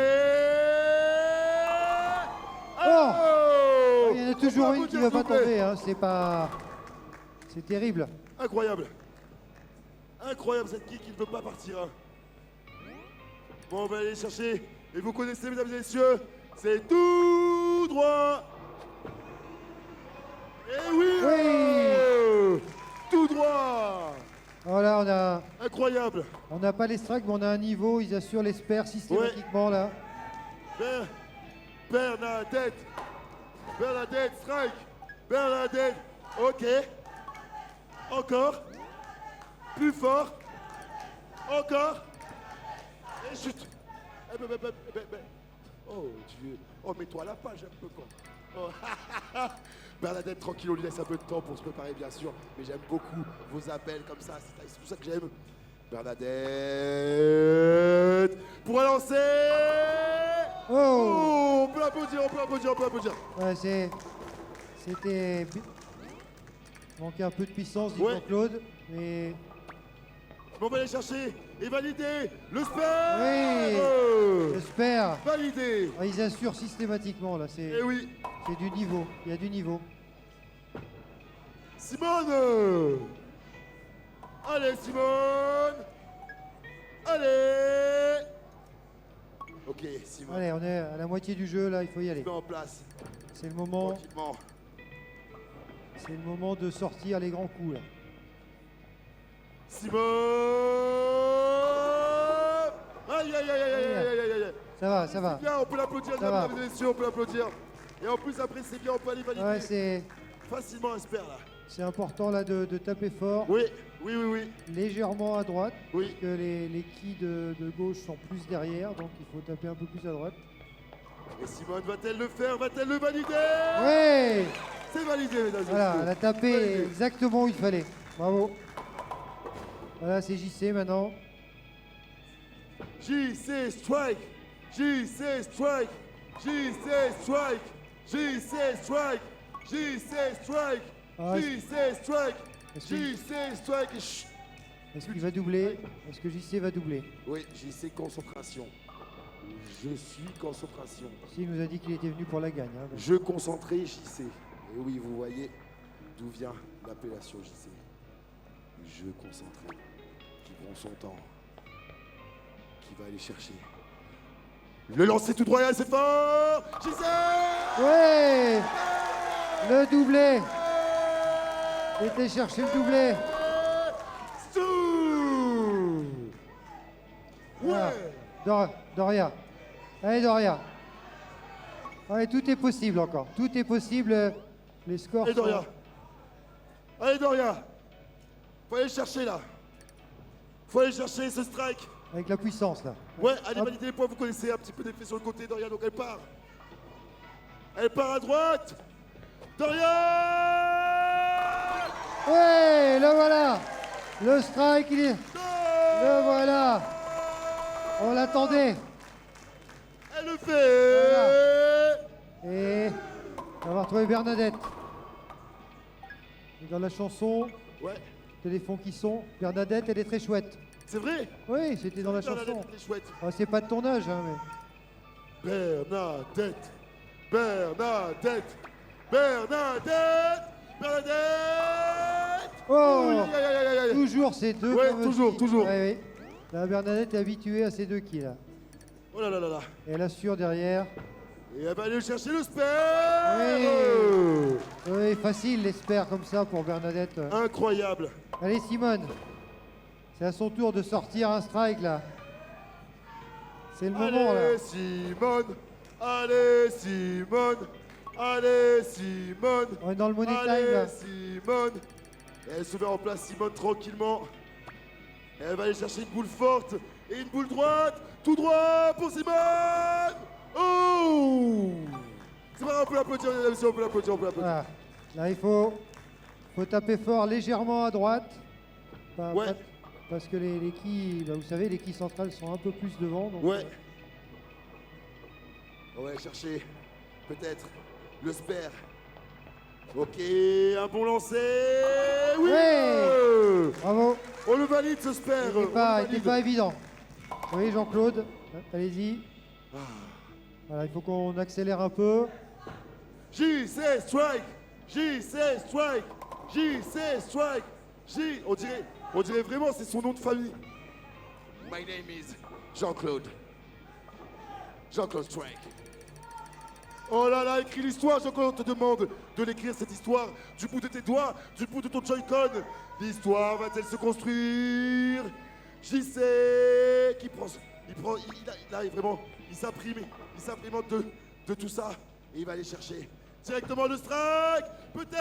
Oh, il y en a toujours On peut une qui ne applaudir, va pas s'il vous plaît. tomber. Hein. C'est pas... C'est terrible. Incroyable. Incroyable cette kick qui ne veut pas partir. Hein. Bon, on va aller chercher. Et vous connaissez, mesdames et messieurs, c'est tout droit. Et oui, Oui. Tout droit. Voilà, Incroyable. on n'a pas les strikes, mais on a un niveau. Ils assurent l'espère systématiquement là. Bernadette. Bernadette, strike. Bernadette. Ok. Encore. Plus fort. Encore. Et chute. Oh Dieu. Oh, mets-toi à la page un peu quoi. Oh. Bernadette, tranquille, on lui laisse un peu de temps pour se préparer, bien sûr. Mais j'aime beaucoup vos appels comme ça. C'est tout ça que j'aime. Bernadette. Pour un lancer. Oh, On peut applaudir, on peut applaudir, on peut applaudir. Ouais, c'était. Manquait un peu de puissance, dit Ouais. Jean-Claude. Mais On va aller chercher et valider le spare. oui, j'espère. Validé. Ah, ils assurent systématiquement là. Eh oui. C'est du niveau. Il y a du niveau. Simone. Allez, Simone. Allez. Ok, Simone. Allez, on est à la moitié du jeu là. Il faut y aller. Mets en place. C'est le moment. Tranquillement. C'est le moment de sortir les grands coups là. Simone. Aïe, aïe, aïe, aïe, aïe, aïe, aïe, aïe. Ça va, ça va. C'est bien, on peut l'applaudir, Ça va. mesdames et messieurs, on peut l'applaudir. Et en plus, après, c'est bien, on peut aller valider Ouais, c'est facilement un spare là. important là de taper fort, Oui, oui, oui, oui. légèrement à droite, Oui. parce que les quilles de gauche sont plus derrière, donc il faut taper un peu plus à droite. Et Simone va-t-elle le faire? Va-t-elle le valider? Ouais, C'est validé, mesdames et voilà, elle messieurs. a tapé Validé. exactement où il fallait. Bravo. Voilà, c'est JC maintenant. JC strike. JC strike. JC strike. JC strike. JC strike. Ah, JC strike. est-ce que- JC strike. Chut. Est-ce qu'il va doubler? Est-ce que JC va doubler? Oui, JC concentration. Je suis concentration. S'il nous a dit qu'il était venu pour la gagne. Hein, donc. Je concentré JC. Et oui, vous voyez d'où vient l'appellation JC. Je concentré. Qui prend son temps. Qui va aller chercher. Le lancer tout droit, c'est fort. JC. Ouais, le doublé. Était chercher le doublé. Stou. Voilà. Ouais. Doria. Allez, Doria. Allez, tout est possible encore. Tout est possible. Les scores Allez, Doria. sont... Allez, Doria. Faut aller le chercher, là. Faut aller chercher ce strike. Avec la puissance, là. Ouais, allez Hop. valider les points. Vous connaissez un petit peu d'effet sur le côté, Doria. Donc elle part. Elle part à droite. Doria. Ouais, le voilà. Le strike, il est... Goal. Le voilà. On l'attendait. Elle le fait. Et on va retrouver Bernadette. Et dans la chanson, Ouais, Téléphone qui sont, Bernadette, elle est très chouette. c'est vrai. Oui, c'était dans la Bernadette, chanson. elle est chouette. Ah, c'est pas de ton âge, hein, mais... Bernadette. Bernadette. Bernadette. Bernadette. Oh, Aïe, aïe, aïe, aïe, aïe. toujours ces deux. Ouais, fameuses toujours, quilles. toujours. Ouais, oui. La Bernadette est habituée à ces deux quilles là. Oh là là là là. Et elle assure derrière. Et elle va aller chercher le spare. Oui. Oui, facile l'espère comme ça pour Bernadette. Incroyable. Allez Simone, c'est à son tour de sortir un strike là. C'est le moment là. Allez Simone. Allez Simone. Allez Simone. On est dans le money time Allez là. Simone. Et elle se met en place Simone tranquillement. Et elle va aller chercher une boule forte et une boule droite. Tout droit pour Simone. Oh. C'est pas grave, on peut l'applaudir, mesdames et messieurs, on peut l'applaudir, on peut l'applaudir. Voilà. Là il faut taper fort légèrement à droite. Ouais. Parce que les quilles, bah, vous savez, les quilles centrales sont un peu plus devant. Donc, Ouais. On va aller chercher peut-être le spare. Ok, un bon lancer. Oui. Ouais. Bravo. On le valide ce spare. Il n'était pas évident. Oui, Jean-Claude, allez-y. Voilà, il faut qu'on accélère un peu. JC strike. JC strike. JC strike. On dirait vraiment c'est son nom de famille. My name is Jean-Claude Jean-Claude Strike. Oh là là, écris l'histoire, Jean-Claude, on te demande de l'écrire cette histoire du bout de tes doigts, du bout de ton Joy-Con. L'histoire va-t-elle se construire? JC qui prend, il arrive vraiment, il s'imprime de tout ça et il va aller chercher directement le strike, peut-être.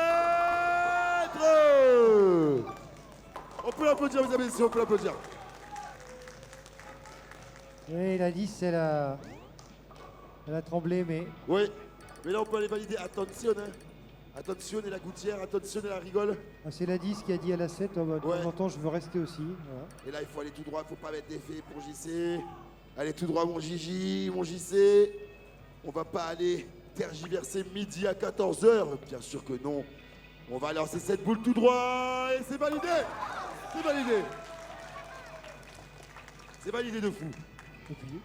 On peut l'applaudir, mesdames et messieurs, on peut l'applaudir. Et la 10, elle a tremblé, mais Oui, mais là on peut aller valider. Attention, hein. Attention et la gouttière, attention et la rigole. c'est la 10 qui a dit à la 7, de temps en temps, je veux rester aussi. Voilà. Et là il faut aller tout droit, il faut pas mettre d'effet pour JC. Allez tout droit mon Gigi, mon JC. On va pas aller tergiverser midi à 14h, bien sûr que non. On va lancer cette boule tout droit et c'est validé. C'est validé. C'est validé de fou. Et puis,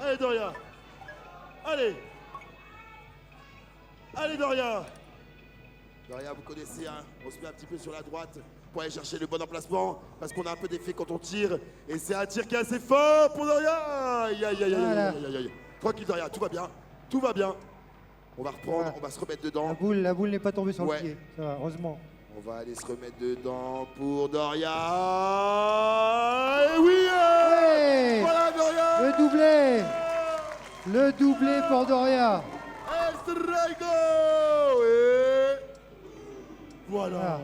Allez Doria. Allez. Allez Doria. Doria, vous connaissez, hein, on se met un petit peu sur la droite pour aller chercher le bon emplacement parce qu'on a un peu d'effet quand on tire et c'est un tir qui est assez fort pour Doria. Aïe aïe aïe Voilà. aïe aïe aïe. Tranquille Doria, tout va bien. Tout va bien. On va reprendre, Voilà. on va se remettre dedans. la boule n'est pas tombée sur Ouais. le pied. Ça va, heureusement. On va aller se remettre dedans pour Doria. Et oui Ouais. voilà Doria. Le doublé. Le doublé pour Doria. El Straigo. Et voilà.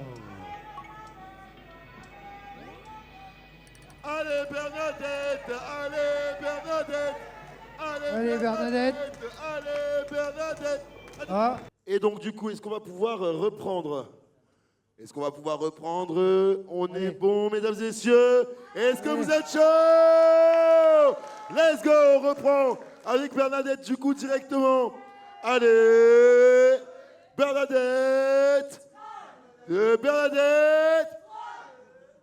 Allez Bernadette, allez Bernadette, Allez, Bernadette. allez Bernadette. Ah, Et donc du coup, est-ce qu'on va pouvoir reprendre? Est-ce qu'on va pouvoir reprendre? On Allez. est bon, mesdames et messieurs. Est-ce que vous êtes chaud? Let's go, on reprend avec Bernadette du coup directement. Allez, Bernadette, Bernadette,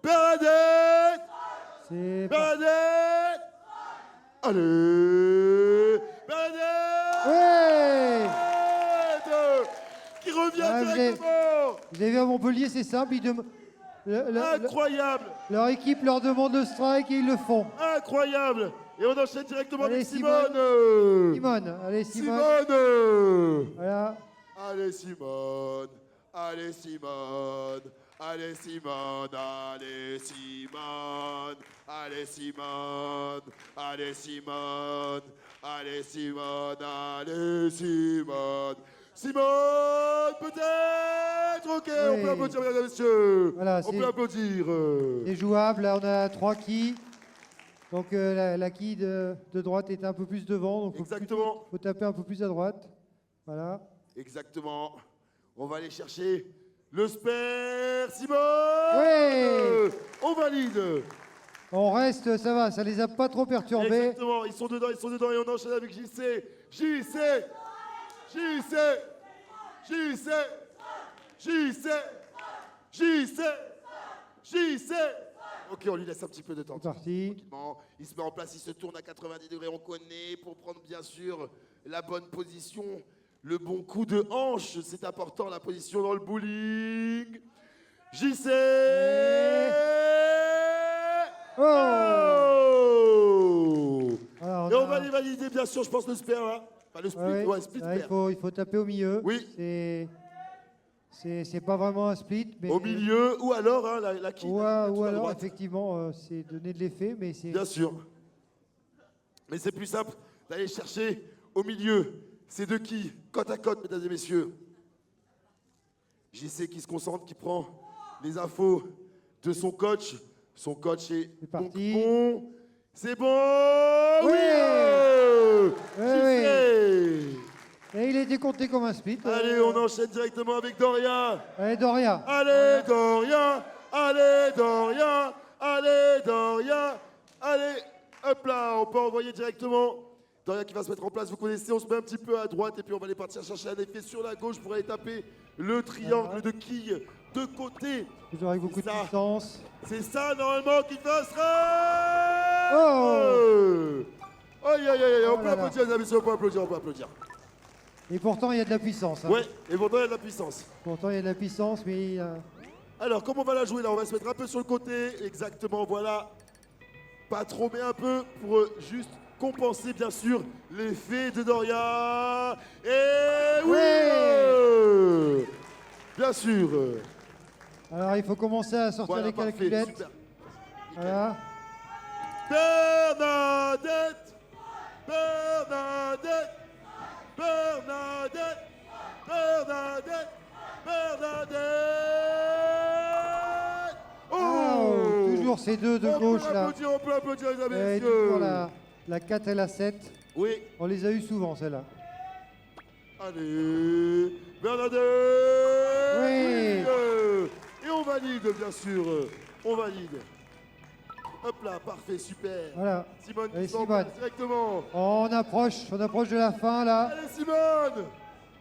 Bernadette, c'est... Bernadette. Allez, Bernadette. Ouais. Qui revient Ah, vous avez- directement. Vous avez vu à Montpellier, c'est simple. Incroyable, Leur équipe leur demande de strike et ils le font. incroyable. Et on enchaîne directement Allez, avec Simone. Allez, Simone. Simone. Voilà. Allez Simone. Allez Simone. Allez Simone. Allez Simone. Allez Simone. Allez Simone. Allez Simone. Allez Simone. Simone, peut-être. Ok, on Oui. peut applaudir, mesdames et messieurs. Voilà, On c'est- peut applaudir. C'est jouable. Là, on a 3 quilles. Donc, la quille de droite est un peu plus devant. Donc, Exactement. faut taper un peu plus à droite. Voilà. Exactement. On va aller chercher le spare. Simone. Oui. On valide. On reste, ça va, ça les a pas trop perturbés. Exactement. Ils sont dedans et on enchaîne avec JC. JC. JC. JC. JC. JC. JC. Ok, on lui laisse un petit peu de temps. C'est parti. Tranquillement. Il se met en place, il se tourne à 90 degrés, on connaît, pour prendre bien sûr la bonne position, le bon coup de hanche, c'est important, la position dans le bowling. JC. Oh. Oh. Alors, Et on va les valider, bien sûr, je pense, le spare, là. Enfin, le split, ouais, ouais, split là, spare. il faut taper au milieu. Oui. C'est pas vraiment un split, mais Au milieu, ou alors, hein, la qui ou, la ou tour à alors droite. effectivement c'est donner de l'effet, mais c'est Bien sûr. Mais c'est plus simple d'aller chercher au milieu. C'est de qui? Côte à côte, mesdames et messieurs. JC qui se concentre, qui prend les infos de son coach. Son coach est C'est donc parti. bon. C'est bon. Oui. JC. et il a été compté comme un split. Allez, on enchaîne directement avec Doria. Allez, Doria. Allez, Doria. Allez, Doria. Allez, Doria. Allez, hop là, on peut envoyer directement. Doria qui va se mettre en place, vous connaissez, on se met un petit peu à droite et puis on va aller partir chercher un effet sur la gauche pour aller taper le triangle Voilà. de quilles de côté. Toujours avec beaucoup de Ça. puissance. C'est ça normalement qui fait un strike. Oh. Aïe, aïe, aïe, Oh on peut là là. applaudir, les amis, on peut applaudir, on peut applaudir. Et pourtant, il y a de la puissance. hein. Ouais, et pourtant il y a de la puissance. Pourtant, il y a de la puissance, mais Alors, comment on va la jouer là? On va se mettre un peu sur le côté, exactement, voilà. Pas trop, mais un peu, pour juste compenser bien sûr l'effet de Doria. Et oui, Ouais. bien sûr. Alors il faut commencer à sortir Voilà, les parfait, calculettes. super. Voilà. Bernadette, Bernadette, Bernadette, Bernadette, Bernadette. Oh, toujours ces deux de gauche là. On peut applaudir les amis, Et messieurs. toujours la 4 et la 7. Oui, On les a eu souvent celles-là. allez, Bernadette. Oui. Et on valide, bien sûr. On valide. Hop là, parfait, super. Voilà. Simone Allez, qui s'en Simone. passe directement. On approche de la fin là. Allez, Simone.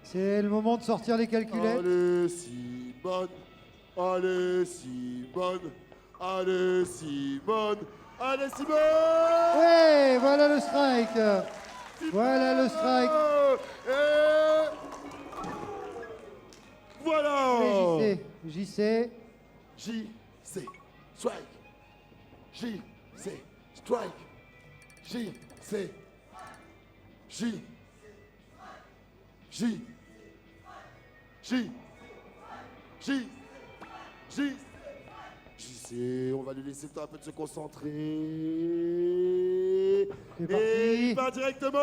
C'est le moment de sortir les calculettes. Allez, Simone. Allez, Simone. Allez, Simone. Allez, Simone. Ouais, voilà le strike. Voilà le strike. Et voilà. Allez, JC. JC. Strike. JC. Strike. JC. J. J. J. J. J. JC, on va lui laisser le temps un peu de se concentrer. C'est Et parti. il part directement.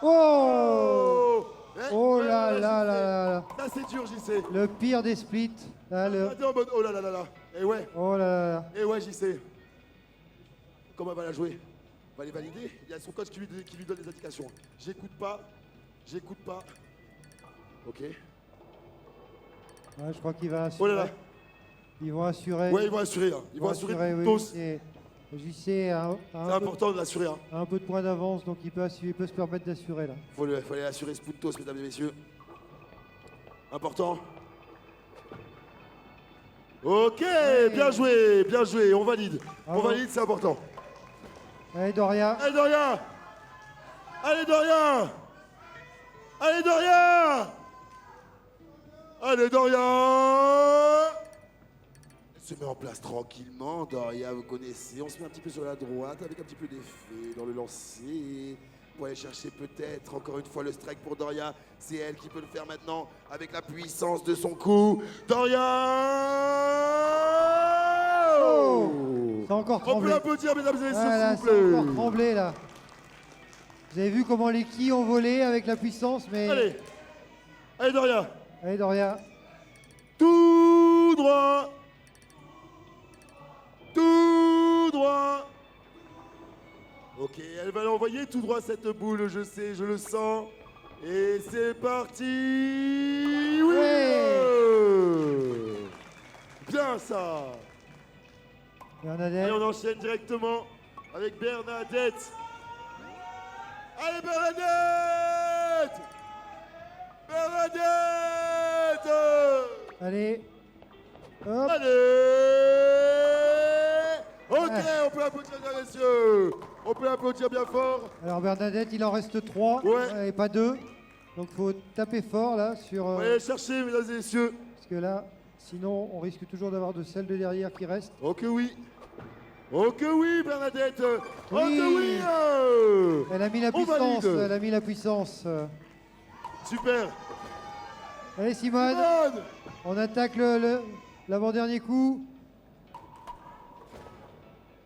Oh. Oh là JC. là là là. Là, c'est dur, JC. Le pire des splits. Là, Regardez en mode oh là là là là. Et ouais, Oh là là là. et ouais, JC. Comment elle va la jouer? On va les valider. Il y a son coach qui lui donne des indications. J'écoute pas. J'écoute pas. Ok. Ouais, je crois qu'il va Oh assurer. là là. Ils vont assurer. Ouais, ils vont assurer. Hein. Ils vont assurer tous. Oui. JC a C'est un peu, important de l'assurer. Hein. a un peu de points d'avance, donc il peut se permettre d'assurer là. Faut aller assurer Spuntos, mesdames et messieurs. Important. Ok, bien joué, on valide. Bravo. On valide, c'est important. Allez Doria. Allez Doria. Allez Doria. Allez Doria. Allez Doria. Elle se met en place tranquillement, Doria, vous connaissez. On se met un petit peu sur la droite avec un petit peu d'effet dans le lancer. Pour aller chercher peut-être encore une fois le strike pour Doria. C'est elle qui peut le faire maintenant avec la puissance de son coup. Doria. Oh. Ça a encore On peut tremblé. l'applaudir, mesdames et messieurs, Voilà, s'il ça a vous plaît. encore tremblé là. Vous avez vu comment les quilles ont volé avec la puissance, mais. Allez, allez Doria. Allez Doria. Tout droit. Tout droit. Ok, elle va l'envoyer tout droit cette boule, je sais, je le sens. Et c'est parti. Oui. Bien ça. Bernadette. Et on enchaîne directement avec Bernadette. Allez Bernadette. Bernadette. Allez. Hop. Allez. Ok, Ah. on peut applaudir, mesdames et messieurs. On peut applaudir bien fort. Alors Bernadette, il en reste 3 Ouais. et pas 2. Donc faut taper fort là sur. On va aller chercher, mesdames et messieurs. Parce que là, sinon, on risque toujours d'avoir de celles de derrière qui restent. Oh que oui. Oh que oui, Bernadette. Oh Oui. que oui. Elle a mis la On puissance. valide. Elle a mis la puissance. Super. Allez Simone, Simone. on attaque l'avant-dernier coup.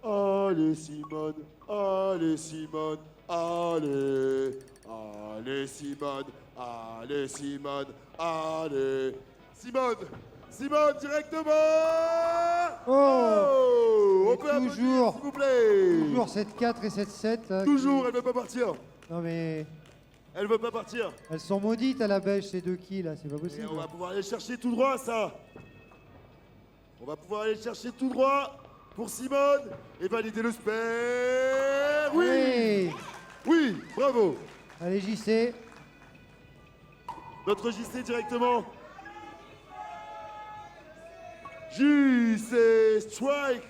Allez Simone, allez Simone, allez, allez Simone, allez Simone, allez. Simone directement. Oh. On Et peut applaudir, toujours. s'il vous plaît. Toujours 7-4 et 7-7. là, Toujours, elle veut pas partir. Non mais Elle veut pas partir. elles sont maudites à la bêche ces deux quilles là, c'est pas Et possible. on va pouvoir aller chercher tout droit ça. On va pouvoir aller chercher tout droit pour Simone et valider le spare. Oui. Oui. Oui, bravo. Allez JC. Notre JC directement. JC strike.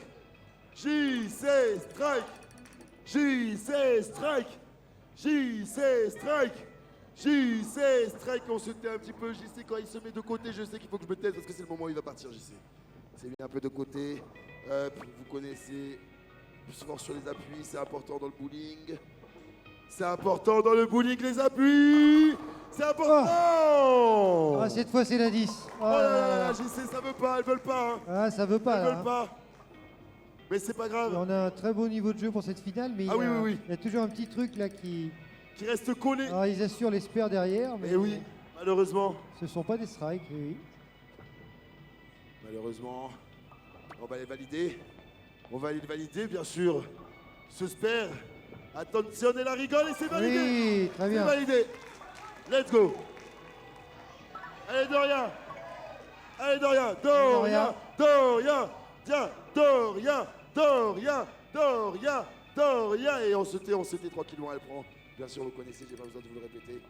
JC strike. JC strike. JC strike. JC strike. On se tait un petit peu. JC quand il se met de côté, je sais qu'il faut que je me taise parce que c'est le moment où il va partir. JC. C'est mis un peu de côté. Hop, vous connaissez. plus fort sur les appuis, c'est important dans le bowling. C'est important dans le bowling, les appuis. C'est important. Ah, cette fois, c'est la 10. Oh là là là, JC, ça veut pas, elles veulent pas. Hein. Ah, ça veut pas, Elles là. veulent pas. Mais c'est pas grave. On a un très beau niveau de jeu pour cette finale, mais Ah oui, oui, oui. il y a toujours un petit truc là qui... Qui reste collé. Alors, ils assurent les spares derrière, mais Eh oui, malheureusement. ce ne sont pas des strikes. Oui. Malheureusement, on va les valider. On va les valider, bien sûr. Ce spare. Attention, et la rigole, et c'est validé. Oui, très C'est bien. validé. Let's go. Allez, Dorian. Allez, Dorian. Dorian. Dorian. Tiens, Dorian. Dorian. Dorian. Dorian. Et on se tait tranquillement, elle prend. Bien sûr, vous connaissez, j'ai pas besoin de vous le répéter.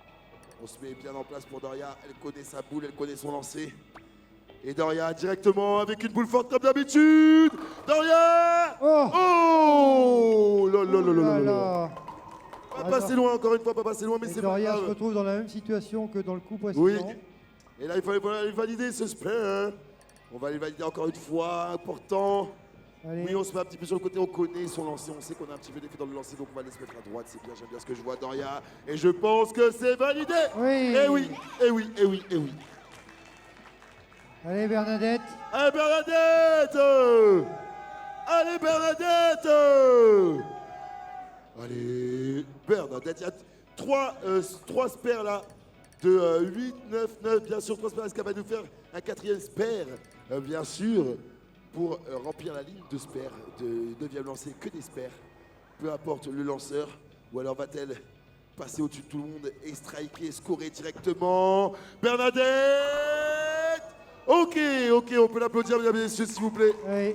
On se met bien en place pour Doria. Elle connaît sa boule, elle connaît son lancer. Et Doria directement avec une boule forte comme d'habitude. Doria. Oh, Oh là là là là là là. là. Pas passer loin, encore une fois, pas passer loin, mais Et c'est pas Doria se grave. retrouve dans la même situation que dans le coup précédent. Oui. Et là, il fallait voilà, valider ce spare. On va les valider encore une fois, important. Allez. Oui, on se met un petit peu sur le côté, on connaît son lancer, on sait qu'on a un petit peu d'effet dans le lancer, donc on va aller se mettre à droite, c'est bien, j'aime bien ce que je vois, Doria. Et je pense que c'est validé. Oui. Eh oui, eh oui, eh oui, eh oui. Allez, Bernadette. Allez, Bernadette. Allez, Bernadette. Allez, Bernadette, il y a trois spares là, de 8, 9, 9, bien sûr, 3 spares, est-ce qu'elle va nous faire un 4e spare, bien sûr, pour remplir la ligne de spares, de 9e lancer, que des spares, peu importe le lanceur, ou alors va-t-elle passer au-dessus de tout le monde et striker, scorer directement, Bernadette. Ok, ok, on peut l'applaudir, mesdames et messieurs, s'il vous plaît. Oui.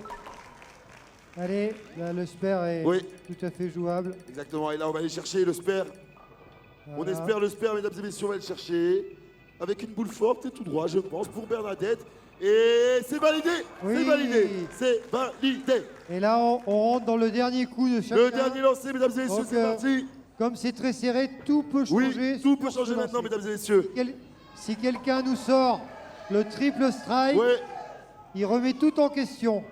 Allez, là, le spare est Oui. tout à fait jouable. Exactement, et là on va aller chercher le spare. On Voilà. espère le spare, mesdames et messieurs, on va le chercher. Avec une boule forte et tout droit, je pense, pour Bernadette. Et c'est validé. Oui. C'est validé. C'est validé. Et là, on rentre dans le dernier coup de chacun. Le dernier lancé, mesdames et messieurs, Donc, c'est parti. Comme c'est très serré, tout peut changer. Oui, tout peut sur changer ce maintenant, lancer. mesdames et messieurs. Si quelqu'un nous sort le triple strike, Ouais, il remet tout en question.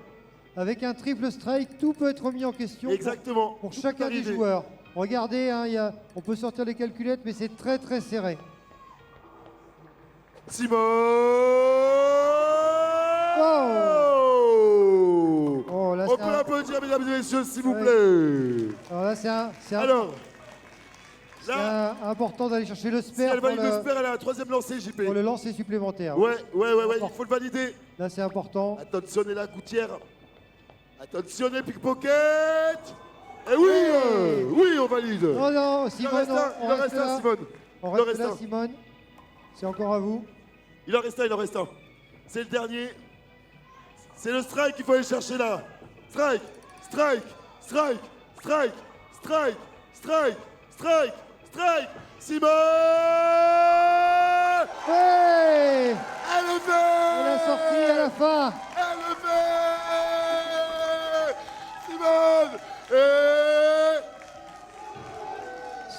Avec un triple strike, tout peut être remis en question exactement. pour Tout chacun peut des arriver. joueurs. Regardez, hein, on peut sortir les calculettes, mais c'est très très serré. Simone. Oh, là, On c'est peut un- l'applaudir, mesdames et messieurs, s'il vous Ouais. plaît. Alors là, Alors, c'est là, important d'aller chercher le si spare elle pour valide le spare, elle a un 3e lancé, JP. pour le lancer supplémentaire. Ouais, il faut le valider. Là, c'est important. Attention, la gouttière. Attention, pickpocket. Et oui, oui, on valide. Oh non, Il en Simone, reste un, on il en reste reste un, là. Simone. On Il en reste reste là, un. Simone. C'est encore à vous. Il en reste un, il en reste un. C'est le dernier. C'est le strike qu'il faut aller chercher là. Strike, strike, strike, strike, strike, strike, strike, strike. Simone. Ouais, Elle le fait. on l'a sorti à la fin. Elle le fait. Simone. Et...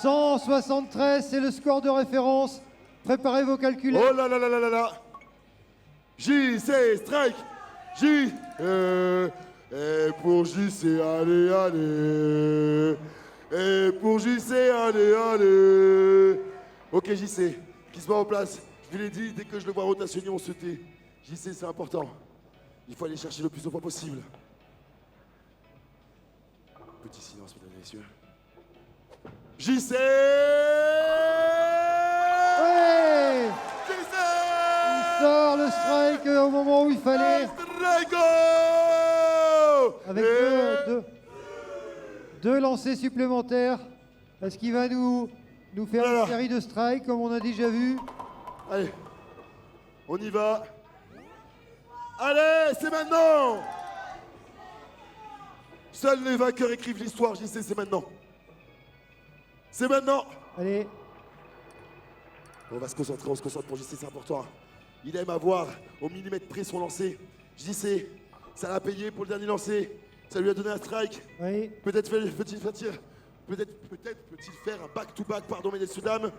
173, c'est le score de référence. Préparez vos calculettes. Oh là là là là là là. JC strike. J. Et pour JC, allez, allez. Et pour JC, allez, allez. Ok, JC, qui se met en place. Je vous l'ai dit, dès que je le vois rotationner, on se tait. JC, c'est important. Il faut aller chercher le plus de fois possible. Petit silence, mesdames et messieurs. JC. Ouais, JC. il sort le strike au moment où il fallait. Strike. Avec deux lancers supplémentaires. Est-ce qu'il va nous faire Voilà. une série de strikes comme on a déjà vu? Allez, on y va. Allez, c'est maintenant. Seuls les vainqueurs écrivent l'histoire, JC, c'est maintenant. C'est maintenant. Allez, On va se concentrer, on se concentre pour JC, c'est important. Il aime avoir au millimètre près son lancer. JC, ça l'a payé pour le dernier lancer. Ça lui a donné un strike. oui. Peut-être peut-il faire un back-to-back, pardon, mesdames et dames.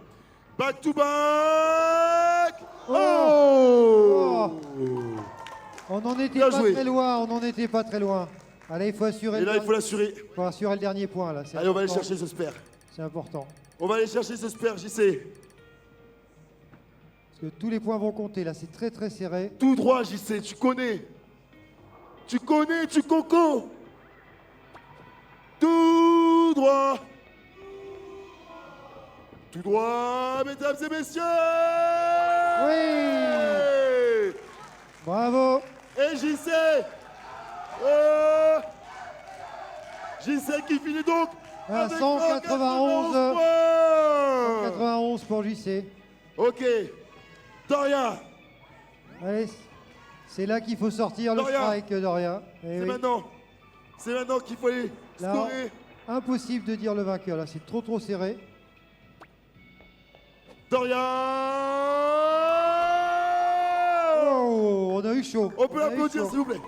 Back-to-back. Oh. On n'en était Bien pas joué. très loin, on n'en était pas très loin. Allez, il faut assurer, Et là, il faut l'assurer. faut assurer le dernier point. Là. Allez, on va aller important. chercher ce spare. C'est important. On va aller chercher ce spare, JC. Parce que tous les points vont compter. Là, c'est très très serré. Tout droit, JC, tu connais. Tu connais, tu coco. Tout droit. Tout droit, mesdames et messieurs. Oui. Bravo. Et JC. Oh. JC qui finit donc À avec 191 points. 91 pour JC. Ok. Doria, Allez, c'est là qu'il faut sortir le Doria. strike, Doria. Eh c'est oui. maintenant. C'est maintenant qu'il faut aller Là, scorer. impossible de dire le vainqueur. Là, c'est trop trop serré. Doria. Oh, on a eu chaud. On peut a eu applaudir, chaud. s'il vous plaît.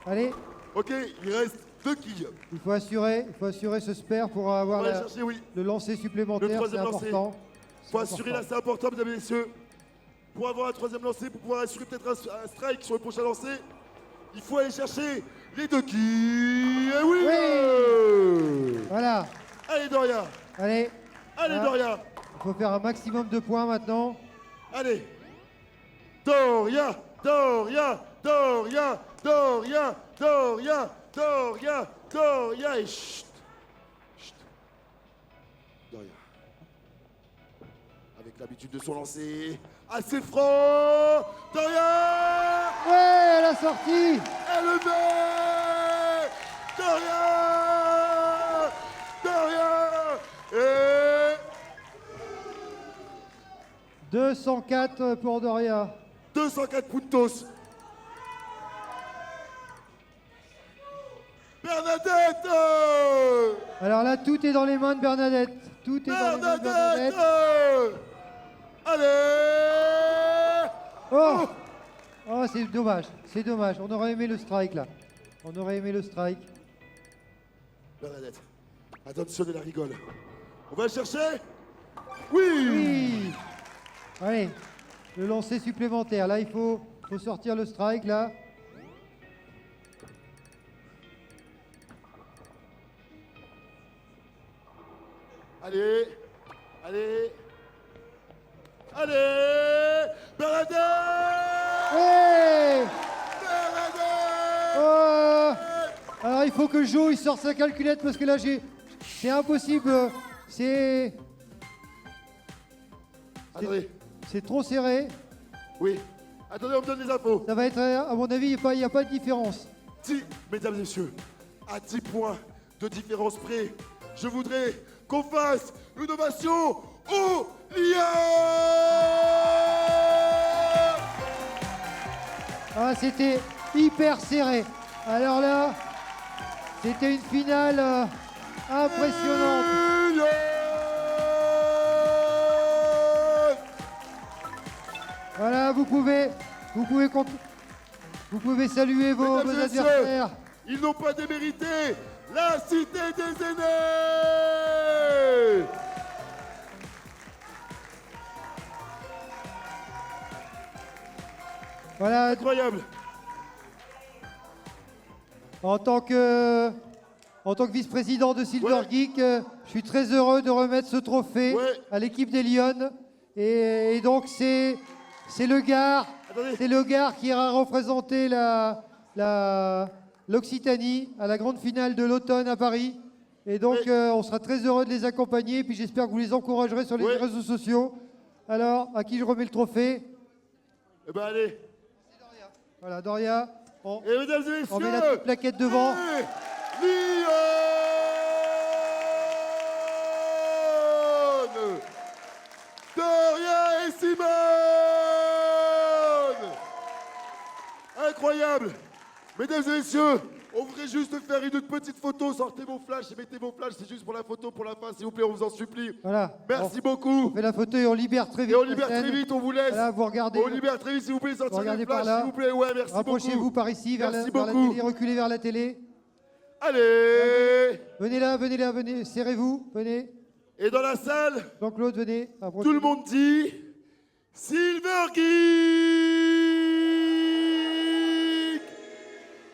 Allez, Ok, il reste 2 quilles. il faut assurer ce spare pour On avoir va aller chercher, oui. le lancer supplémentaire. Le C'est troisième lancer. important. Il faut assurer là, c'est important, mesdames et messieurs. Pour avoir un troisième lancer, pour pouvoir assurer peut-être un strike sur le prochain lancer, il faut aller chercher les 2 quilles. Et oui, Voilà. Allez, Doria. Allez, Allez, Là. Doria. il faut faire un maximum de points maintenant. Allez. Doria, Doria, Doria, Doria, Doria, Doria, Doria. Et chut. Chut. Doria. Avec l'habitude de son lancer. Assez franc. Doria. Ouais, la sortie. Elle le met. Doria. Doria. Et 204 pour Doria. 204 puntos. Bernadette. Alors là, tout est dans les mains de Bernadette. Tout est dans les mains de Bernadette. Bernadette. Allez. Oh, oh c'est dommage. C'est dommage. On aurait aimé le strike là. On aurait aimé le strike. Bernadette. Attention, elle rigole. On va le chercher. Oui. Oui. Allez, le lancer supplémentaire. Là, il faut sortir le strike là. Allez. Allez. Allez. Bernadette. Ouais. Bernadette. Oh. Alors il faut que Joe il sorte sa calculette parce que là c'est impossible. C'est Attendez. trop serré. Oui. Attendez, on me donne les infos. Ça va être, à mon avis, il n'y a pas de différence. 10, mesdames et messieurs, à 10 points de différence près, je voudrais qu'on fasse une ovation au Lyon. Ah, c'était hyper serré. Alors là, c'était une finale impressionnante. Lyon. Voilà, vous pouvez saluer vos Mesdames et messieurs, adversaires. ils n'ont pas démérité la cité des aînés. Voilà, Incroyable. en tant que vice-président de Silver Ouais. Geek, je suis très heureux de remettre ce trophée Ouais. à l'équipe des Lyonnes. Et donc c'est le Gard, Attendez. c'est le Gard qui ira représenter l'Occitanie à la grande finale de l'automne à Paris. Et donc Oui. on sera très heureux de les accompagner. Et puis j'espère que vous les encouragerez sur les Ouais. réseaux sociaux. Alors, à qui je remets le trophée? Eh ben allez. Voilà, Doria. On, Et mesdames et messieurs, on met la petite plaquette devant. et Lyon. Doria et Simone. Incroyable. Mesdames et messieurs, on voudrait juste faire une petite photo. Sortez vos flashs et mettez vos flashs. C'est juste pour la photo, pour la fin, s'il vous plaît, on vous en supplie. Voilà. Merci On beaucoup. fait la photo et on libère très vite. Et on la libère scène. très vite, on vous laisse. Voilà, vous regardez. On libère très vite, s'il vous plaît, sortir Regardez les par flashs, là. s'il vous plaît. Ouais, merci Rapprochez-vous beaucoup. par ici, vers la Merci vers la beaucoup. télé, reculez vers la télé. Allez. Venez là, venez, serrez-vous, venez. Et dans la salle, Jean-Claude, venez. tout le monde dit Silver Geek.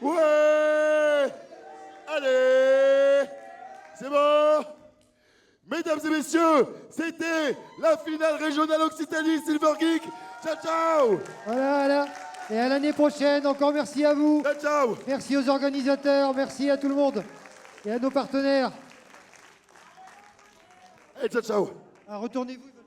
Ouais. Allez, c'est bon. Mesdames et messieurs, c'était la finale régionale Occitanie Silver Geek. Ciao, ciao. Voilà. Et à l'année prochaine, encore merci à vous. Ciao, ciao. Merci aux organisateurs, merci à tout le monde et à nos partenaires. Allez, ciao, ciao. Retournez-vous.